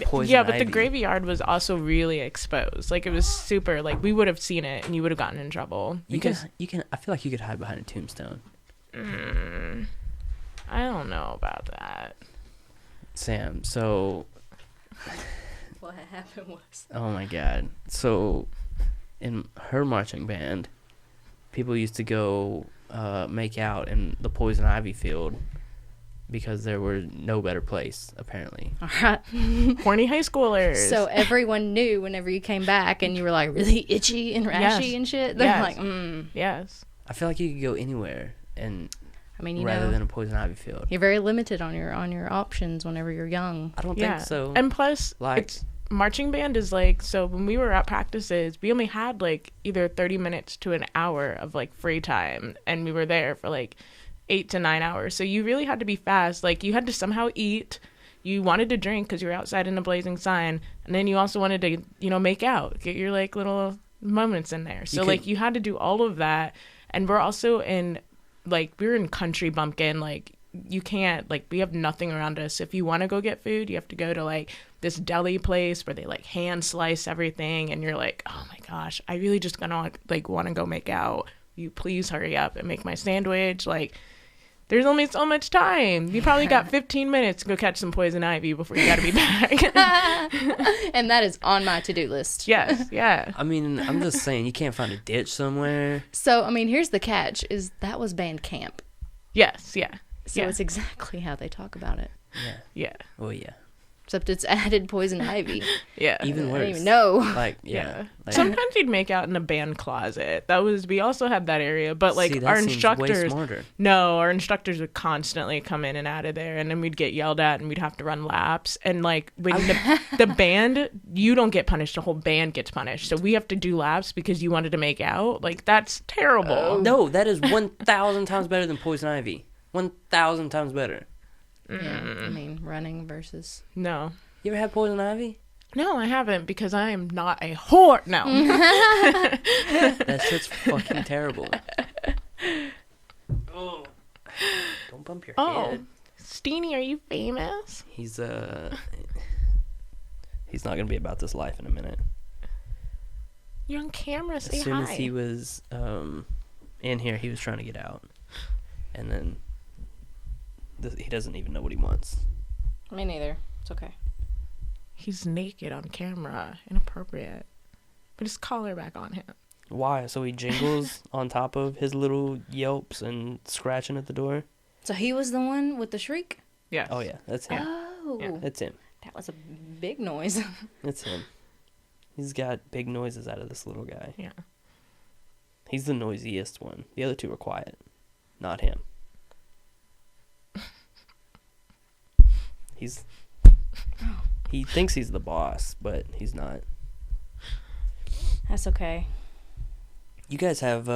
poison Yeah, but ivy. the graveyard was also really exposed. Like it was super. Like we would have seen it, and you would have gotten in trouble You because can. I feel like you could hide behind a tombstone. I don't know about that. Sam, so What happened was... oh my god. So in her marching band, people used to go make out in the poison ivy field because there were no better place, apparently. All right. Horny high schoolers. So everyone knew whenever you came back and you were like really itchy and rashy and shit. They're like, Yes. I feel like you could go anywhere and I mean, you rather know, than a poison ivy field. you're very limited on your options whenever you're young. I don't think so. And plus, Like- it's marching band is like, so when we were at practices, we only had like either 30 minutes to an hour of like free time, and we were there for like 8 to 9 hours. So you really had to be fast. Like, you had to somehow eat. You wanted to drink because you were outside in a blazing sun, and then you also wanted to, you know, make out, get your like little moments in there. So like you had to do all of that. And we're also in, like, we're in country bumpkin. Like, you can't, like, we have nothing around us. If you want to go get food, you have to go to like this deli place where they like hand slice everything, and you're like, oh my gosh, I really just gonna like want to go make out. You please hurry up and make my sandwich. Like, there's only so much time. You probably got 15 minutes to go catch some poison ivy before you gotta be back. And that is on my to-do list. Yes, yeah. I mean, I'm just saying, you can't find a ditch somewhere. So, I mean, here's the catch, is that was band camp. Yes, yeah. So yeah. it's exactly how they talk about it. Yeah. Yeah. Well, yeah. Except it's added poison ivy. Yeah. Even I worse. don't even know. Like, Yeah. yeah. Like, Sometimes you'd make out in a band closet. We also had that area, but like see, that our seems way instructors, smarter. no, our instructors would constantly come in and out of there, and then we'd get yelled at and we'd have to run laps. And like when the band, you don't get punished, the whole band gets punished. So we have to do laps because you wanted to make out. Like, that's terrible. No, that is 1,000 times better than poison ivy. 1,000 times better. Yeah, I mean, running versus... No. You ever had poison ivy? No, I haven't, because I am not a whore. No. That shit's fucking terrible. Oh. Don't bump your head. Steenie, are you famous? He's not gonna be about this life in a minute. You're on camera. Say As soon hi. as he was in here, he was trying to get out, and then he doesn't even know what he wants. Me neither. It's okay. He's naked on camera. Inappropriate. Put his collar back on him. Why? So he jingles on top of his little yelps and scratching at the door? So he was the one with the shriek? Yes. Oh, yeah. That's him. Oh. Yeah. That's him. That was a big noise. That's him. He's got big noises out of this little guy. Yeah. He's the noisiest one. The other two are quiet. Not him. He thinks he's the boss, but he's not. That's okay. You guys have,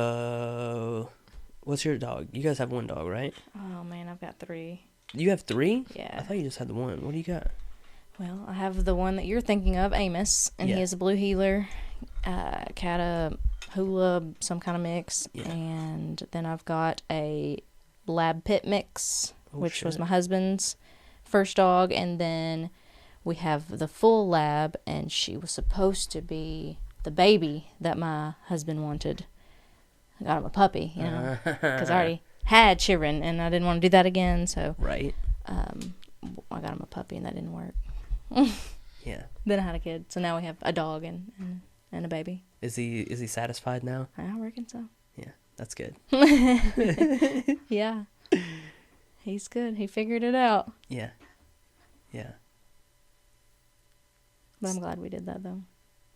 what's your dog? You guys have one dog, right? Oh, man, I've got 3. You have 3? Yeah. I thought you just had the one. What do you got? Well, I have the one that you're thinking of, Amos, and Yeah. he is a blue heeler, Cata hula, some kind of mix, Yeah. and then I've got a lab pit mix, which was shit. my husband's first dog, and then we have the full lab, and she was supposed to be the baby that my husband wanted. I got him a puppy, you know, because I already had children, and I didn't want to do that again, so Right. I got him a puppy, and that didn't work. Yeah. Then I had a kid, so now we have a dog and a baby. Is he satisfied now? I reckon so. Yeah, that's good. Yeah. He's good. He figured it out. Yeah. Yeah. But I'm glad we did that, though.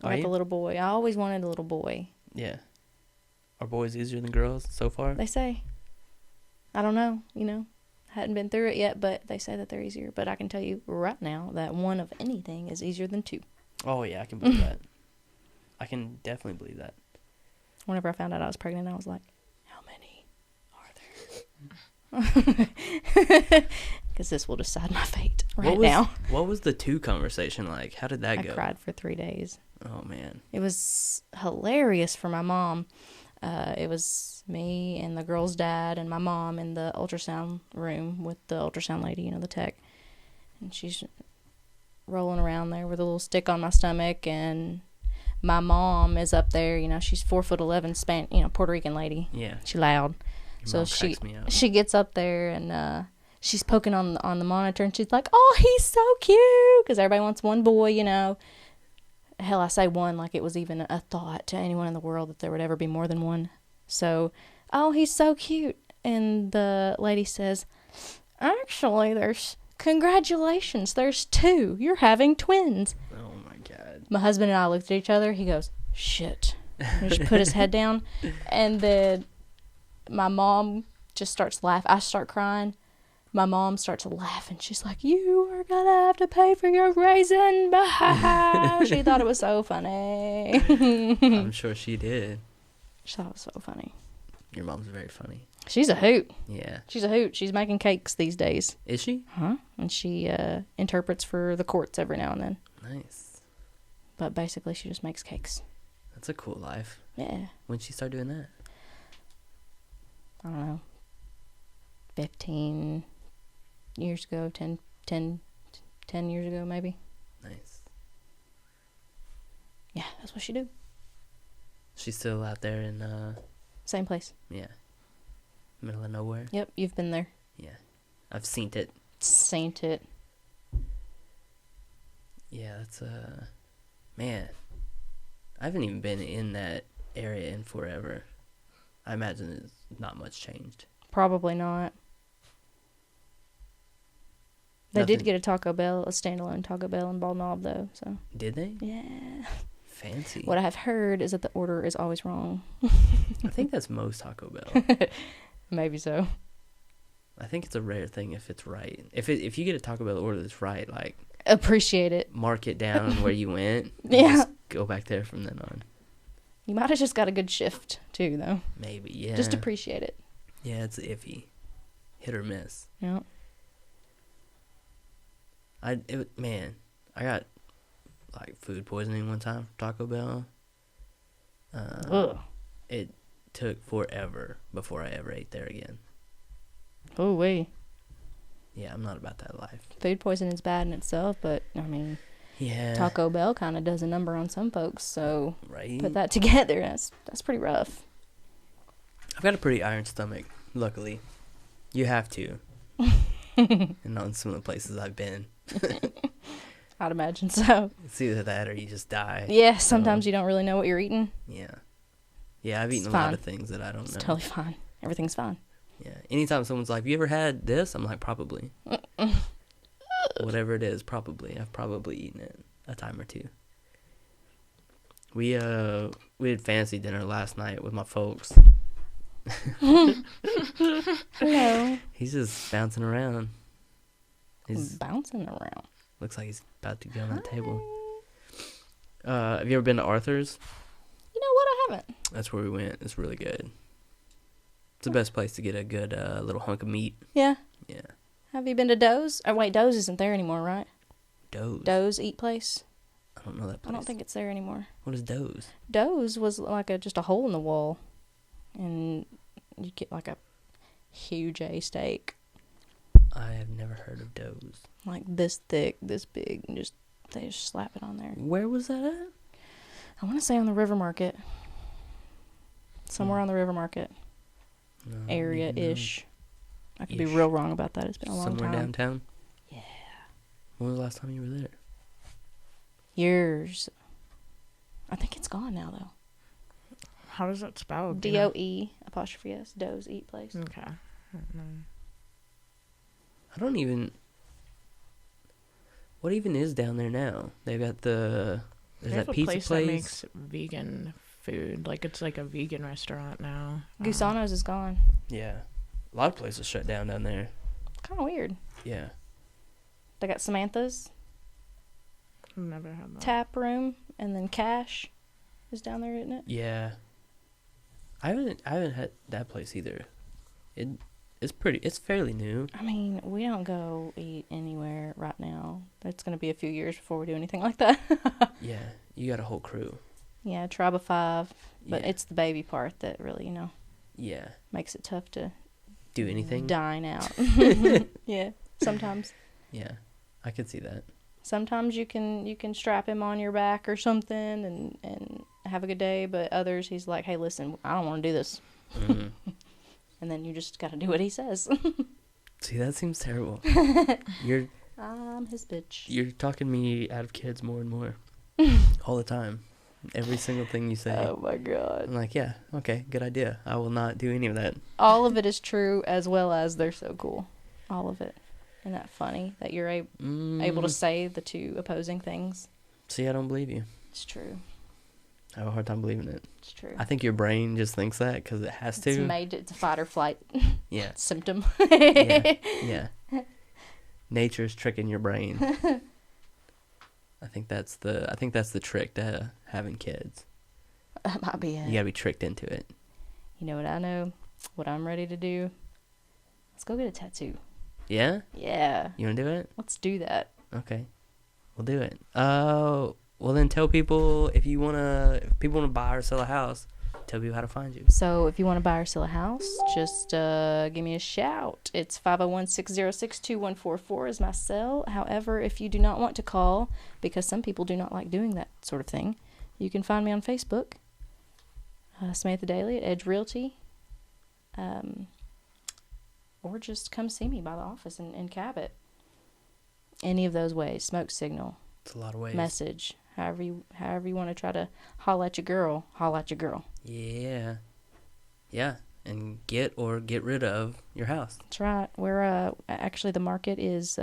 I Are got you? the little boy. I always wanted a little boy. Yeah. Are boys easier than girls so far? They say. I don't know, you know. Hadn't been through it yet, but they say that they're easier. But I can tell you right now that one of anything is easier than 2. Oh, yeah, I can believe that. I can definitely believe that. Whenever I found out I was pregnant, I was like, how many are there? Because this will decide my fate now. What was the 2 conversation like? How did that I go? cried for 3 days. Oh, man. It was hilarious for my mom. It was me and the girl's dad and my mom in the ultrasound room with the ultrasound lady, you know, the tech. And she's rolling around there with a little stick on my stomach, and my mom is up there, you know, she's 4'11", Puerto Rican lady. Yeah. She loud. Your So mom cracks me up. she gets up there, and she's poking on the monitor, and she's like, "Oh, he's so cute," because everybody wants one boy, you know. Hell, I say one like it was even a thought to anyone in the world that there would ever be more than one. So, "Oh, he's so cute," and the lady says, "Actually, congratulations, there's 2. You're having twins." Oh my God. My husband and I looked at each other. He goes, "Shit." He just put his head down, and then my mom just starts laughing. I start crying. My mom starts laughing. She's like, "You are going to have to pay for your raisin." She thought it was so funny. I'm sure she did. She thought it was so funny. Your mom's very funny. She's a hoot. Yeah. She's a hoot. She's making cakes these days. Is she? Huh? And she interprets for the courts every now and then. Nice. But basically, she just makes cakes. That's a cool life. Yeah. When'd she start doing that? I don't know. 15 years ago, 10 years ago, maybe. Nice. Yeah, that's what she do. She's still out there in, Same place. yeah, middle of nowhere. Yep, you've been there. Yeah. I've seen it. Saint it. Yeah, that's, man. I haven't even been in that area in forever. I imagine it's not much changed. Probably not. They Nothing. did get a Taco Bell, a standalone Taco Bell in Bald Knob, though, so. Did they? Yeah. Fancy. What I have heard is that the order is always wrong. I think that's most Taco Bell. Maybe so. I think it's a rare thing if it's right. If you get a Taco Bell order that's right, like, Appreciate it. mark it down where you went. And Yeah. just go back there from then on. You might have just got a good shift, too, though. Maybe, yeah. Just appreciate it. Yeah, it's iffy. Hit or miss. Yeah. Man, I got, like, food poisoning one time from Taco Bell. Ugh. It took forever before I ever ate there again. Oh, wait. Yeah, I'm not about that life. Food poisoning is bad in itself, but, I mean, Yeah. Taco Bell kind of does a number on some folks, so Right? put that together, that's pretty rough. I've got a pretty iron stomach, luckily. You have to. And on some of the places I've been. I'd imagine so. It's either that or you just die. Yeah, sometimes you don't really know what you're eating. Yeah. Yeah, I've eaten It's a lot fine. of things that I don't It's know. totally fine. Everything's fine. Yeah. Anytime someone's like, "Have you ever had this?" I'm like, "Probably." Whatever it is, probably. I've probably eaten it a time or two. We had fancy dinner last night with my folks. Hello. He's just bouncing around. He's Bouncing around. looks like he's about to get on that table. Have you ever been to Arthur's? You know what? I haven't. That's where we went. It's really good. It's the best place to get a good little hunk of meat. Yeah. Yeah. Have you been to Doe's? Oh, wait, Doe's isn't there anymore, right? Doe's. Doe's Eat Place? I don't know that place. I don't think it's there anymore. What is Doe's? Doe's was like just a hole in the wall, and you get like a huge A steak, I have never heard of Doe's. like this thick, this big, and they just slap it on there. Where was that at? I want to say on the River Market, somewhere on the River Market No, I don't even know. area-ish. I could be Ish. real wrong about that. It's been a long Somewhere time. downtown? Yeah. When was the last time you were there? Years. I think it's gone now though. How is that spelled? Do you know? DOE''S Doe's Eat Place. Okay. I don't know. I don't even... What even is down there now? They've got the... There's They have that a pizza place place. that makes vegan food. Like, it's like a vegan restaurant now. Gusano's is gone. Yeah. A lot of places shut down there. Kind of weird. Yeah. They got Samantha's I've never had that. tap room, and then Cash is down there, isn't it? Yeah. I haven't had that place either. It's fairly new. I mean, we don't go eat anywhere right now. It's going to be a few years before we do anything like that. Yeah. You got a whole crew. Yeah, Tribe of Five. But Yeah. it's the baby part that really, Yeah. makes it tough to Do anything? dine out. Yeah, sometimes. Yeah. I could see that. Sometimes you can strap him on your back or something and have a good day, but others he's like, "Hey, listen, I don't want to do this." Mhm. And then you just got to do what he says. See, that seems terrible. You're I'm his bitch. You're talking me out of kids more and more. All the time. Every single thing you say. Oh my god. I'm like, yeah, okay, good idea. I will not do any of that. All of it is true, as well as they're so cool. All of it. Isn't that funny that you're able to say the two opposing things? See, I don't believe you. It's true. I have a hard time believing it. It's true. I think your brain just thinks that because it has to. It's a fight or flight Yeah. symptom. Yeah. Nature's tricking your brain. I think that's the trick to having kids. That might be it. You gotta be tricked into it. You know what I know? What I'm ready to do? Let's go get a tattoo. Yeah? Yeah. You wanna do it? Let's do that. Okay. We'll do it. Well then tell people if people wanna buy or sell a house, tell people how to find you. So if you want to buy or sell a house, just give me a shout. It's 501-606-2144 is my cell. However, if you do not want to call, because some people do not like doing that sort of thing, you can find me on Facebook, Samantha Dailey at Edge Realty, or just come see me by the office in Cabot. Any of those ways. Smoke signal. It's a lot of ways. Message. However you want to try to holler at your girl, holler at your girl. Yeah. Yeah. And get rid of your house. That's right. We're actually the market is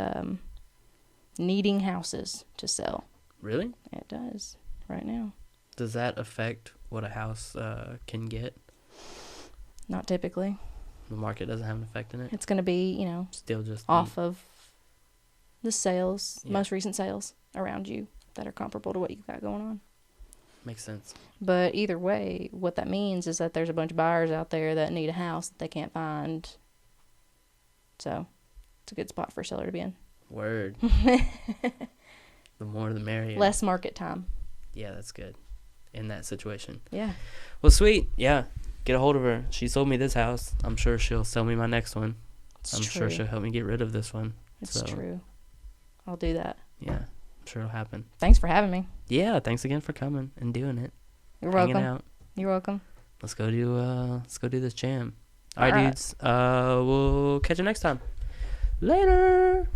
needing houses to sell. Really? It does right now. Does that affect what a house can get? Not typically. The market doesn't have an effect in it? It's going to be, Still just off of the sales, Yeah. most recent sales around you that are comparable to what you've got going on. Makes sense. But either way, what that means is that there's a bunch of buyers out there that need a house that they can't find. So, it's a good spot for a seller to be in. Word. The more the merrier. Less market time. Yeah, that's good. In that situation. Yeah. Well, sweet. Yeah. Get a hold of her. She sold me this house. I'm sure she'll sell me my next one. It's I'm true. sure she'll help me get rid of this one. It's So, true. I'll do that. Yeah. I'm sure it'll happen. Thanks for having me. Yeah. Thanks again for coming and doing it. You're Hanging welcome. out. You're welcome. Let's go do this jam. All right, All right. dudes. We'll catch you next time. Later.